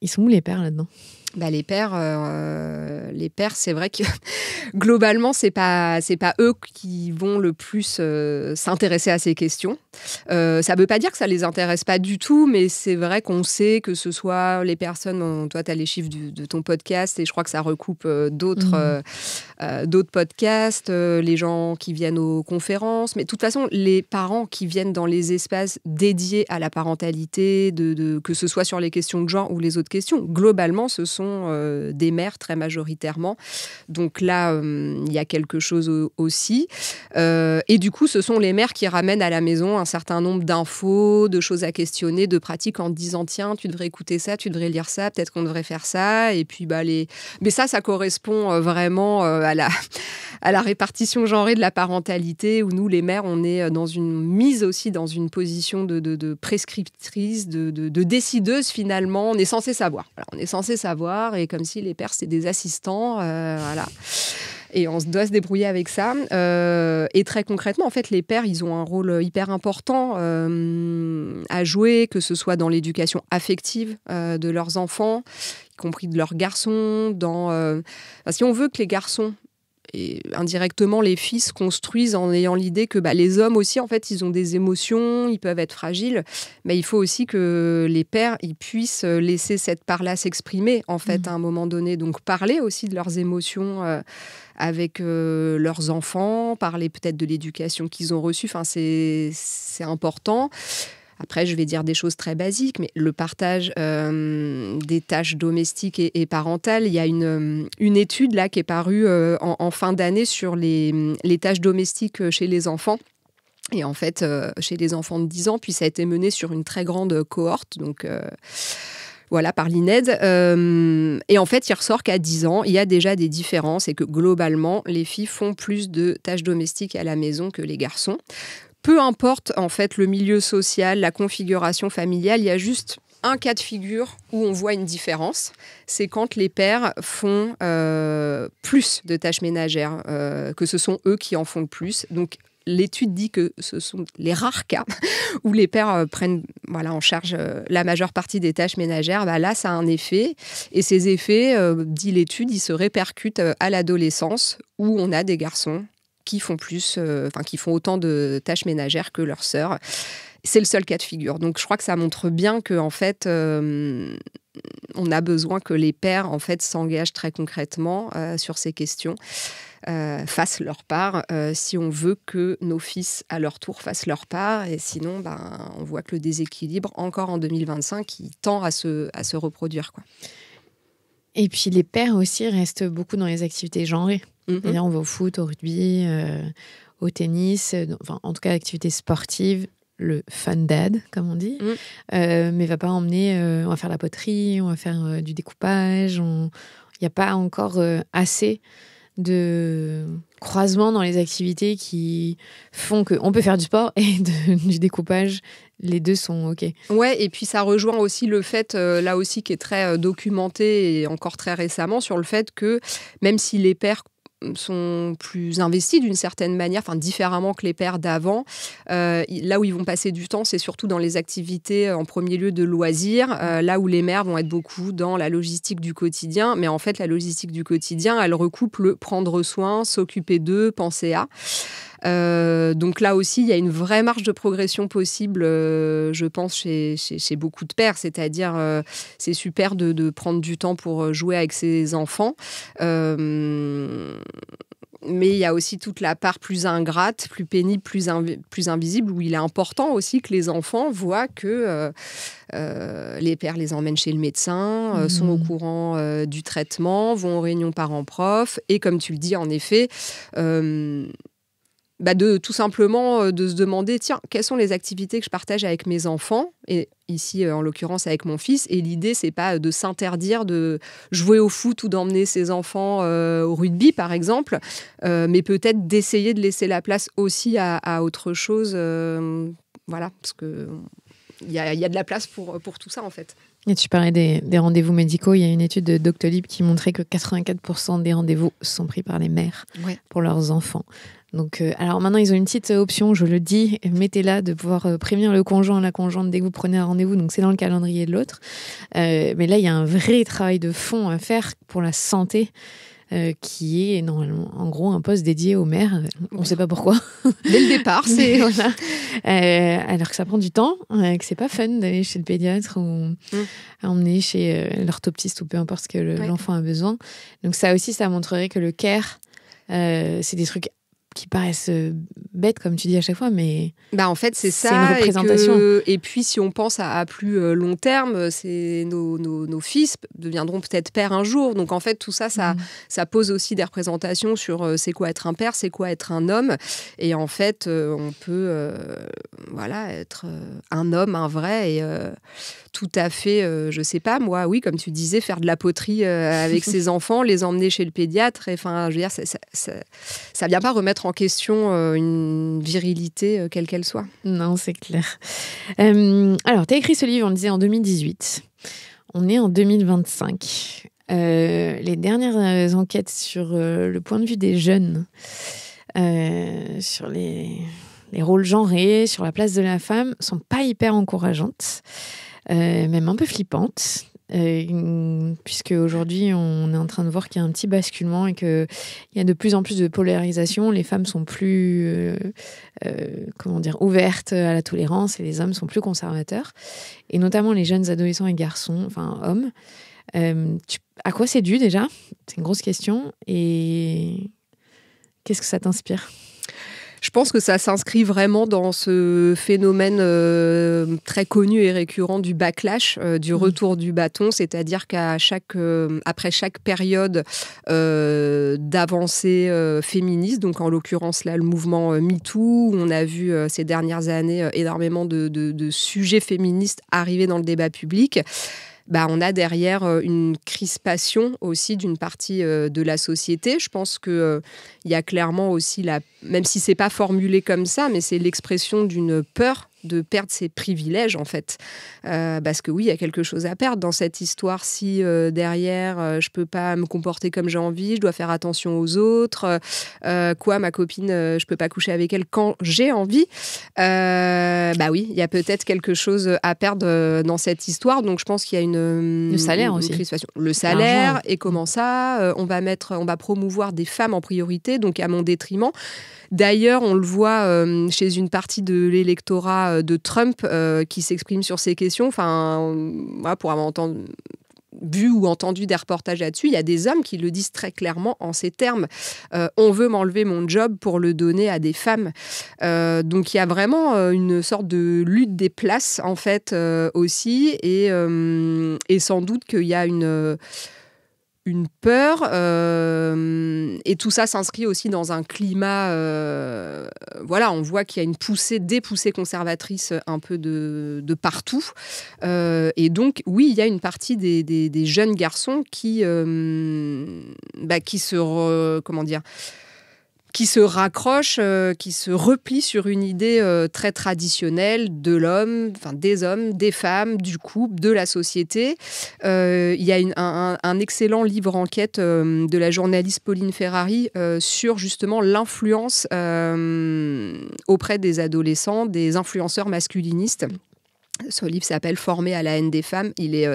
sont où les pères là-dedans ? Les pères, c'est vrai que globalement, c'est pas eux qui vont le plus s'intéresser à ces questions. Ça veut pas dire que ça les intéresse pas du tout, mais c'est vrai qu'on sait que ce soit les personnes, toi tu as les chiffres de ton podcast et je crois que ça recoupe d'autres podcasts, les gens qui viennent aux conférences, mais de toute façon, les parents qui viennent dans les espaces dédiés à la parentalité, que ce soit sur les questions de genre ou les autres questions, globalement, ce sont des mères très majoritairement. Donc là, il y a quelque chose aussi. Et du coup, ce sont les mères qui ramènent à la maison un certain nombre d'infos, de choses à questionner, de pratiques en disant « Tiens, tu devrais écouter ça, tu devrais lire ça, peut-être qu'on devrait faire ça. » Et puis, mais ça correspond vraiment à la répartition genrée de la parentalité, où nous, les mères, on est mise aussi dans une position de prescriptrice, de décideuse finalement. On est censé savoir. Voilà, on est censé savoir, et comme si les pères, c'est des assistants. Voilà. Et on doit se débrouiller avec ça. Et très concrètement, en fait, les pères, ils ont un rôle hyper important à jouer, que ce soit dans l'éducation affective de leurs enfants, y compris de leurs garçons. Si on veut que les garçons et indirectement les filles se construisent en ayant l'idée que les hommes aussi, en fait, ils ont des émotions, ils peuvent être fragiles, mais il faut aussi que les pères, ils puissent laisser cette part-là s'exprimer, en fait, à un moment donné. Donc, parler aussi de leurs émotions avec leurs enfants, parler peut-être de l'éducation qu'ils ont reçue. Enfin, c'est important. Après, je vais dire des choses très basiques, mais le partage des tâches domestiques et parentales, il y a une étude là qui est parue en fin d'année sur les tâches domestiques chez les enfants. Et en fait, chez les enfants de 10 ans, puis ça a été mené sur une très grande cohorte, donc voilà, par l'INED. Et en fait, il ressort qu'à 10 ans, il y a déjà des différences et que globalement, les filles font plus de tâches domestiques à la maison que les garçons. Peu importe en fait le milieu social, la configuration familiale, il y a juste un cas de figure où on voit une différence. C'est quand les pères font plus de tâches ménagères, que ce sont eux qui en font le plus. Donc l'étude dit que ce sont les rares cas où les pères prennent en charge la majeure partie des tâches ménagères. Là, ça a un effet. Et ces effets, dit l'étude, ils se répercutent à l'adolescence où on a des garçons qui font qui font autant de tâches ménagères que leurs sœurs. C'est le seul cas de figure. Donc, je crois que ça montre bien que, en fait, on a besoin que les pères, en fait, s'engagent très concrètement sur ces questions, fassent leur part, si on veut que nos fils, à leur tour, fassent leur part. Et sinon, on voit que le déséquilibre, encore en 2025, il tend à se reproduire, quoi. Et puis, les pères aussi restent beaucoup dans les activités genrées. C'est-à-dire, on va au foot, au rugby, au tennis, en tout cas, activités sportives, le fun dad, comme on dit. Mais va pas emmener, on va faire la poterie, on va faire du découpage. Il n'y a pas encore assez de croisement dans les activités qui font qu'on peut faire du sport et du découpage. Les deux sont OK. Ouais, et puis ça rejoint aussi le fait, là aussi, qui est très documenté et encore très récemment, sur le fait que même si les pères sont plus investis d'une certaine manière, enfin différemment que les pères d'avant. Là où ils vont passer du temps, c'est surtout dans les activités en premier lieu de loisirs, là où les mères vont être beaucoup dans la logistique du quotidien. Mais en fait, la logistique du quotidien, elle recoupe le prendre soin, s'occuper d'eux, penser à. Donc là aussi, il y a une vraie marge de progression possible, je pense, chez beaucoup de pères. C'est-à-dire, c'est super de prendre du temps pour jouer avec ses enfants. Mais il y a aussi toute la part plus ingrate, plus pénible, plus invisible, où il est important aussi que les enfants voient que les pères les emmènent chez le médecin, sont au courant du traitement, vont aux réunions parents-prof. Et comme tu le dis, en effet... de tout simplement de se demander, tiens, quelles sont les activités que je partage avec mes enfants, et ici en l'occurrence avec mon fils, et l'idée c'est pas de s'interdire de jouer au foot ou d'emmener ses enfants au rugby par exemple, mais peut-être d'essayer de laisser la place aussi à autre chose, voilà, parce que il y a de la place pour tout ça en fait. Et tu parlais des rendez-vous médicaux. Il y a une étude de Doctolib qui montrait que 84% des rendez-vous sont pris par les mères pour leurs enfants. Donc, alors maintenant, ils ont une petite option, je le dis, mettez-la, de pouvoir prévenir le conjoint, la conjointe dès que vous prenez un rendez-vous. Donc, c'est dans le calendrier de l'autre. Mais là, il y a un vrai travail de fond à faire pour la santé, qui est normalement, en gros, un poste dédié aux mères. On ne sait pas pourquoi. Dès le départ, c'est... voilà. Alors que ça prend du temps, que c'est pas fun d'aller chez le pédiatre ou emmener chez l'orthoptiste ou peu importe ce que l'enfant a besoin. Donc ça aussi, ça montrerait que le care, c'est des trucs qui paraissent bêtes, comme tu dis à chaque fois, mais en fait, c'est ça, une représentation. Et puis, si on pense à plus long terme, c'est nos fils deviendront peut-être pères un jour. Donc, en fait, tout ça, ça pose aussi des représentations sur c'est quoi être un père, c'est quoi être un homme. Et en fait, on peut être un homme, un vrai, et tout à fait, je sais pas, moi, oui, comme tu disais, faire de la poterie avec ses enfants, les emmener chez le pédiatre. Enfin, je veux dire, ça vient pas remettre en question une virilité quelle qu'elle soit. Non, c'est clair. Alors, tu as écrit ce livre, on le disait, en 2018. On est en 2025. Les dernières enquêtes sur le point de vue des jeunes, sur les rôles genrés, sur la place de la femme, sont pas hyper encourageantes, même un peu flippantes. Puisque aujourd'hui on est en train de voir qu'il y a un petit basculement et qu'il y a de plus en plus de polarisation. Les femmes sont plus ouvertes à la tolérance et les hommes sont plus conservateurs, et notamment les jeunes adolescents et garçons, enfin hommes. À quoi c'est dû déjà ? C'est une grosse question. Et qu'est-ce que ça t'inspire ? Je pense que ça s'inscrit vraiment dans ce phénomène très connu et récurrent du backlash, du retour du bâton, c'est-à-dire après chaque période d'avancée féministe, donc en l'occurrence là le mouvement MeToo, où on a vu ces dernières années énormément de sujets féministes arriver dans le débat public. On a derrière une crispation aussi d'une partie de la société. Je pense qu'il y a clairement aussi, même si ce n'est pas formulé comme ça, mais c'est l'expression d'une peur de perdre ses privilèges, en fait. Parce que oui, il y a quelque chose à perdre dans cette histoire. Si derrière, je ne peux pas me comporter comme j'ai envie, je dois faire attention aux autres, ma copine, je ne peux pas coucher avec elle quand j'ai envie. Oui, il y a peut-être quelque chose à perdre dans cette histoire. Donc, je pense qu'il y a le salaire aussi. Crispation. Le salaire, et comment ça on va promouvoir des femmes en priorité, donc à mon détriment. D'ailleurs, on le voit chez une partie de l'électorat de Trump qui s'exprime sur ces questions. Enfin, pour avoir vu ou entendu des reportages là-dessus, il y a des hommes qui le disent très clairement en ces termes. On veut m'enlever mon job pour le donner à des femmes. Donc, il y a vraiment une sorte de lutte des places, en fait, aussi. Et sans doute qu'il y a une peur, et tout ça s'inscrit aussi dans un climat, on voit qu'il y a des poussées conservatrices un peu de partout, et donc oui, il y a une partie des jeunes garçons qui se raccrochent, qui se replient sur une idée très traditionnelle de l'homme, des hommes, des femmes, du couple, de la société. Il y a un excellent livre enquête de la journaliste Pauline Ferrari sur justement l'influence auprès des adolescents, des influenceurs masculinistes. Ce livre s'appelle « Formé à la haine des femmes ». Il est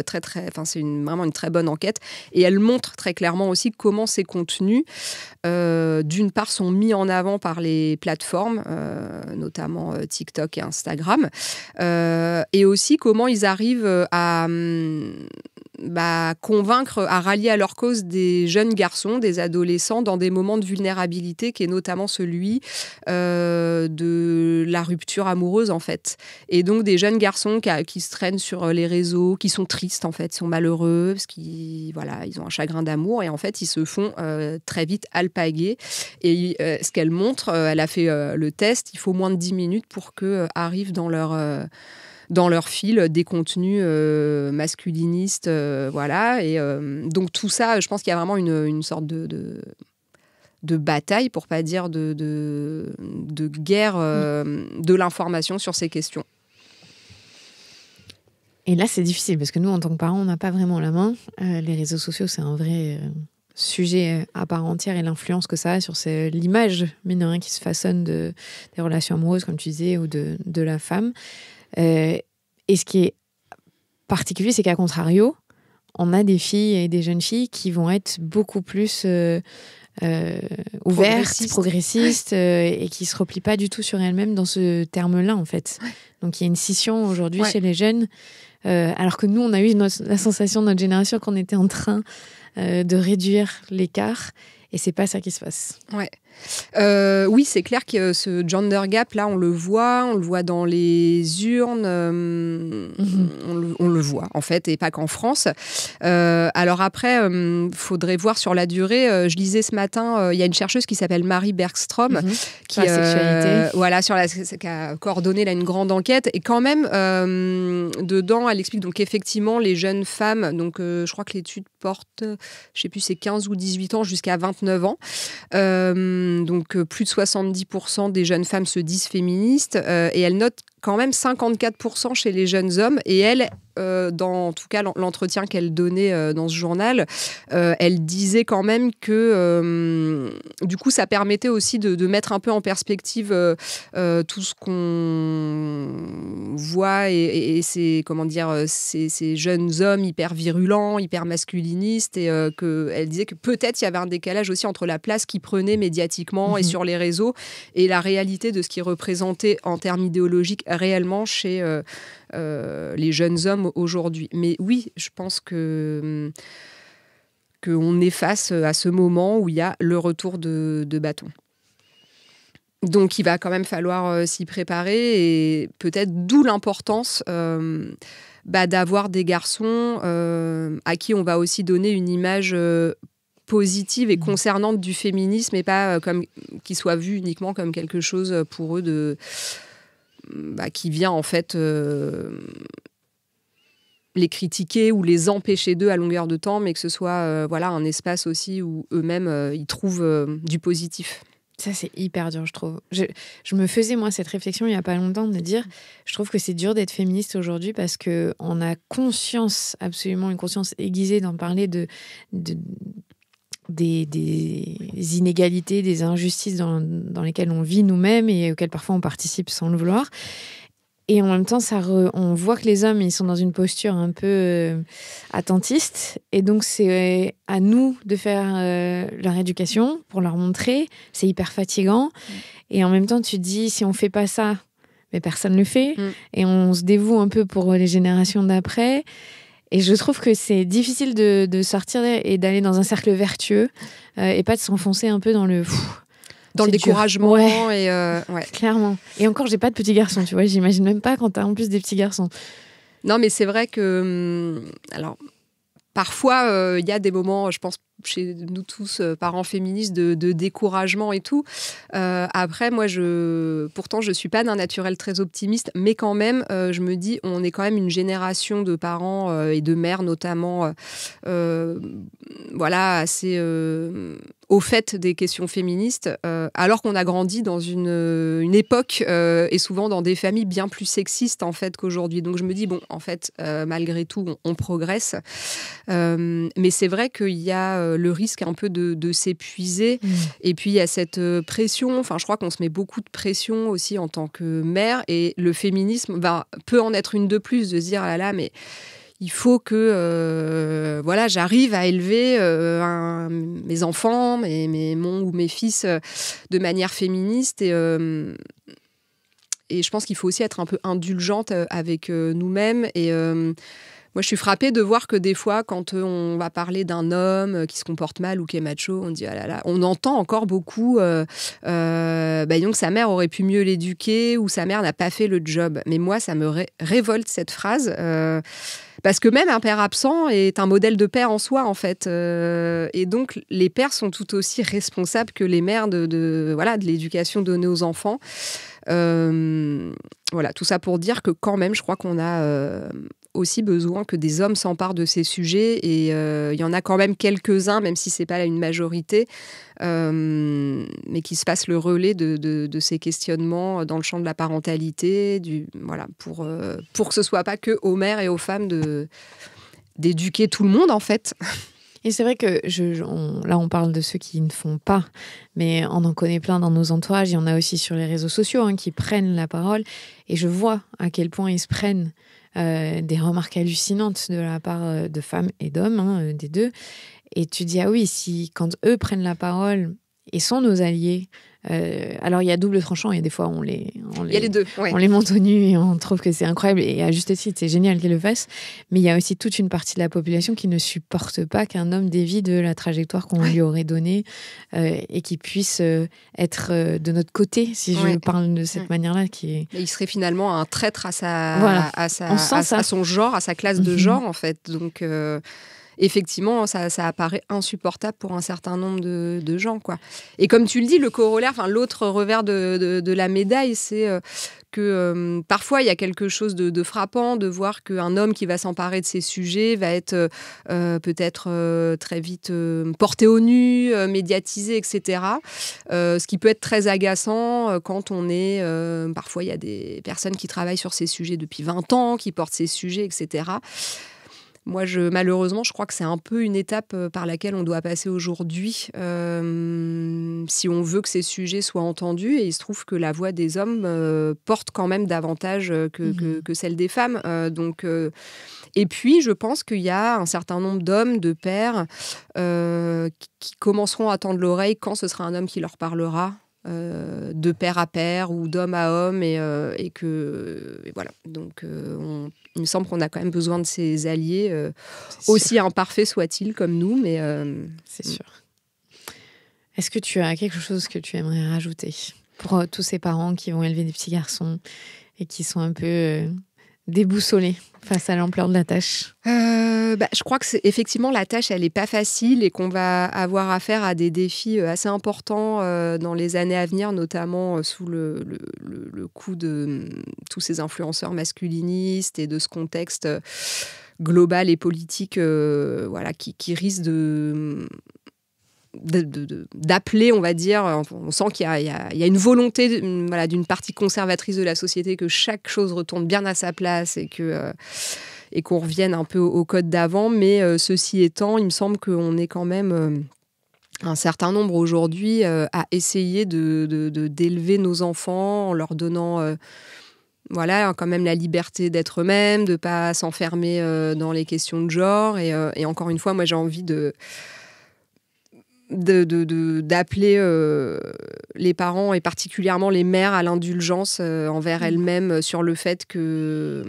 c'est vraiment une très bonne enquête. Et elle montre très clairement aussi comment ces contenus, d'une part, sont mis en avant par les plateformes, notamment TikTok et Instagram, et aussi comment ils arrivent à convaincre, à rallier à leur cause des jeunes garçons, des adolescents, dans des moments de vulnérabilité, qui est notamment celui de la rupture amoureuse, en fait. Et donc, des jeunes garçons qui se traînent sur les réseaux, qui sont tristes, en fait, sont malheureux, parce qu'ils ils ont un chagrin d'amour, et en fait, ils se font très vite alpaguer. Et ce qu'elle montre, elle a fait le test, il faut moins de 10 minutes pour qu'arrivent dans leur fil des contenus masculinistes, et donc tout ça, je pense qu'il y a vraiment une sorte de bataille, pour pas dire de guerre de l'information sur ces questions. Et là, c'est difficile, parce que nous, en tant que parents, on n'a pas vraiment la main. Les réseaux sociaux, c'est un vrai sujet à part entière, et l'influence que ça a sur l'image, mine de rien, qui se façonne des relations amoureuses, comme tu disais, ou de la femme. Et ce qui est particulier, c'est qu'à contrario, on a des filles et des jeunes filles qui vont être beaucoup plus ouvertes, progressistes, et qui ne se replient pas du tout sur elles-mêmes dans ce terme-là, en fait. Ouais. Donc il y a une scission aujourd'hui chez les jeunes, alors que nous, on a eu la sensation de notre génération qu'on était en train de réduire l'écart, et c'est pas ça qui se passe. Ouais. Oui, c'est clair que ce gender gap, là, on le voit dans les urnes, on le voit, en fait, et pas qu'en France. Alors après, faudrait voir sur la durée. Je lisais ce matin, il y a une chercheuse qui s'appelle Marie Bergstrom, qui a coordonné là une grande enquête, et quand même, dedans, elle explique donc effectivement les jeunes femmes, donc je crois que l'étude porte, je sais plus, c'est 15 ou 18 ans jusqu'à 29 ans. Donc plus de 70% des jeunes femmes se disent féministes, et elle note quand même 54% chez les jeunes hommes. Et elle, dans en tout cas l'entretien qu'elle donnait dans ce journal, elle disait quand même que du coup ça permettait aussi de mettre un peu en perspective tout ce qu'on voit, et ces jeunes hommes hyper virulents, hyper masculinistes, et qu'elle disait que peut-être il y avait un décalage aussi entre la place qu'ils prenaient médiatiquement et sur les réseaux, et la réalité de ce qui représentait en termes idéologiques réellement chez les jeunes hommes aujourd'hui. Mais oui, je pense qu'on est face à ce moment où il y a le retour de bâton. Donc il va quand même falloir s'y préparer, et peut-être d'où l'importance d'avoir des garçons à qui on va aussi donner une image positive et concernante du féminisme, et pas comme qui soit vu uniquement comme quelque chose pour eux qui vient en fait les critiquer ou les empêcher d'eux à longueur de temps, mais que ce soit un espace aussi où eux-mêmes ils trouvent du positif. Ça, c'est hyper dur, je trouve. Je me faisais, moi, cette réflexion il n'y a pas longtemps, de dire, je trouve que c'est dur d'être féministe aujourd'hui, parce qu'on a conscience, absolument une conscience aiguisée, d'en parler des inégalités, des injustices dans lesquelles on vit nous-mêmes, et auxquelles parfois on participe sans le vouloir. Et en même temps, on voit que les hommes, ils sont dans une posture un peu attentiste. Et donc, c'est à nous de faire leur éducation pour leur montrer. C'est hyper fatigant. Et en même temps, tu te dis, si on ne fait pas ça, mais personne ne le fait. Et on se dévoue un peu pour les générations d'après. Et je trouve que c'est difficile de sortir et d'aller dans un cercle vertueux et pas de s'enfoncer un peu dans le découragement. Ouais. Clairement. Et encore, j'ai pas de petits garçons, tu vois. J'imagine même pas quand t'as en plus des petits garçons. Non, mais c'est vrai que... Alors, parfois, il y a des moments, je pense, chez nous tous, parents féministes, de découragement et tout. Après, moi, pourtant, je ne suis pas d'un naturel très optimiste, mais quand même, je me dis, on est quand même une génération de parents et de mères, notamment, assez au fait des questions féministes, alors qu'on a grandi dans une époque et souvent dans des familles bien plus sexistes, en fait, qu'aujourd'hui. Donc, je me dis, bon, en fait, malgré tout, on progresse. Mais c'est vrai qu'il y a le risque un peu de s'épuiser. Et puis, il y a cette pression. Enfin, je crois qu'on se met beaucoup de pression aussi en tant que mère. Et le féminisme peut en être une de plus, de se dire, ah là là, mais il faut que j'arrive à élever mes enfants, mon ou mes fils de manière féministe. Et je pense qu'il faut aussi être un peu indulgente avec nous-mêmes. Et moi, je suis frappée de voir que des fois, quand on va parler d'un homme qui se comporte mal ou qui est macho, on dit, ah là là, on entend encore beaucoup donc sa mère aurait pu mieux l'éduquer ou sa mère n'a pas fait le job. Mais moi, ça me révolte cette phrase. Parce que même un père absent est un modèle de père en soi, en fait. Et donc, les pères sont tout aussi responsables que les mères de l'éducation donnée aux enfants. Tout ça pour dire que quand même, je crois qu'on a aussi besoin que des hommes s'emparent de ces sujets. Et il y en a quand même quelques-uns, même si ce n'est pas une majorité, mais qui se passent le relais de ces questionnements dans le champ de la parentalité, pour que ce ne soit pas que aux mères et aux femmes d'éduquer tout le monde, en fait. Et c'est vrai que là, on parle de ceux qui ne font pas, mais on en connaît plein dans nos entourages. Il y en a aussi sur les réseaux sociaux qui prennent la parole. Et je vois à quel point ils se prennent des remarques hallucinantes de la part de femmes et d'hommes, des deux. Et tu dis, ah oui, quand eux prennent la parole et sont nos alliés, alors il y a double tranchant, et des fois on les deux, ouais. On les monte au nu et on trouve que c'est incroyable, et à juste titre c'est génial qu'ils le fassent, mais il y a aussi toute une partie de la population qui ne supporte pas qu'un homme dévie de la trajectoire qu'on lui aurait donnée et qui puisse être de notre côté, si je parle de cette manière-là, et il serait finalement un traître à son genre, à sa classe de genre, en fait. Donc effectivement, ça apparaît insupportable pour un certain nombre de gens, quoi. Et comme tu le dis, le corollaire, l'autre revers de la médaille, c'est que parfois, il y a quelque chose de frappant de voir qu'un homme qui va s'emparer de ces sujets va être peut-être très vite porté au nu, médiatisé, etc. Ce qui peut être très agaçant quand on est... parfois, il y a des personnes qui travaillent sur ces sujets depuis 20 ans, qui portent ces sujets, etc. Moi, malheureusement, je crois que c'est un peu une étape par laquelle on doit passer aujourd'hui si on veut que ces sujets soient entendus. Et il se trouve que la voix des hommes porte quand même davantage que celle des femmes. Et puis, je pense qu'il y a un certain nombre d'hommes, de pères, qui commenceront à tendre l'oreille quand ce sera un homme qui leur parlera. De père à père ou d'homme à homme, et voilà. Donc, il me semble qu'on a quand même besoin de ces alliés, aussi imparfaits soient-ils comme nous, mais c'est sûr. Est-ce que tu as quelque chose que tu aimerais rajouter pour tous ces parents qui vont élever des petits garçons et qui sont un peu déboussolés face à l'ampleur de la tâche? Je crois que effectivement la tâche, elle n'est pas facile, et qu'on va avoir affaire à des défis assez importants dans les années à venir, notamment sous le coup de tous ces influenceurs masculinistes et de ce contexte global et politique qui risque d'appeler, on va dire, on sent qu'il y a une volonté d'une partie conservatrice de la société que chaque chose retourne bien à sa place et qu'on revienne un peu au code d'avant. Mais ceci étant, il me semble qu'on est quand même un certain nombre aujourd'hui à essayer d'élever nos enfants en leur donnant quand même la liberté d'être eux-mêmes, de ne pas s'enfermer dans les questions de genre. Et encore une fois, moi j'ai envie d'appeler les parents et particulièrement les mères à l'indulgence envers elles-mêmes sur le fait que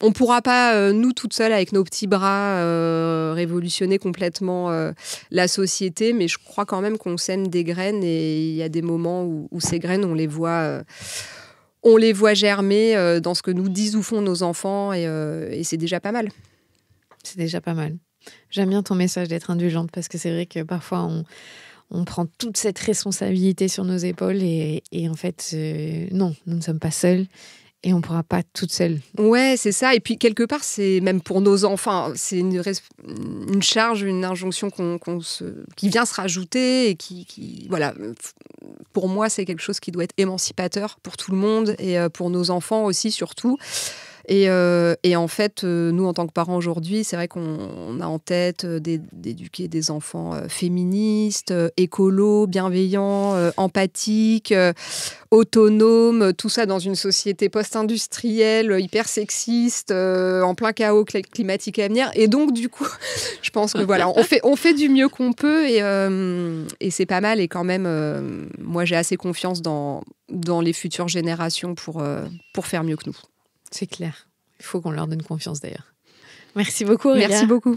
on ne pourra pas, nous, toutes seules, avec nos petits bras, révolutionner complètement la société, mais je crois quand même qu'on sème des graines, et il y a des moments où ces graines, on les voit germer dans ce que nous disent ou font nos enfants, et c'est déjà pas mal. C'est déjà pas mal. J'aime bien ton message d'être indulgente parce que c'est vrai que parfois on prend toute cette responsabilité sur nos épaules et en fait, non, nous ne sommes pas seuls et on ne pourra pas toute seule. Ouais, c'est ça. Et puis, quelque part, c'est même pour nos enfants, c'est une charge, une injonction qui vient se rajouter et voilà. Pour moi, c'est quelque chose qui doit être émancipateur pour tout le monde et pour nos enfants aussi, surtout. Et en fait, nous, en tant que parents aujourd'hui, c'est vrai qu'on a en tête d'éduquer des enfants féministes, écolos, bienveillants, empathiques, autonomes, tout ça dans une société post-industrielle, hyper sexiste, en plein chaos climatique à venir. Et donc, du coup, je pense que voilà, on fait du mieux qu'on peut et c'est pas mal. Et quand même, moi, j'ai assez confiance dans les futures générations pour faire mieux que nous. C'est clair. Il faut qu'on leur donne confiance d'ailleurs. Merci beaucoup, Aurélia. Merci beaucoup.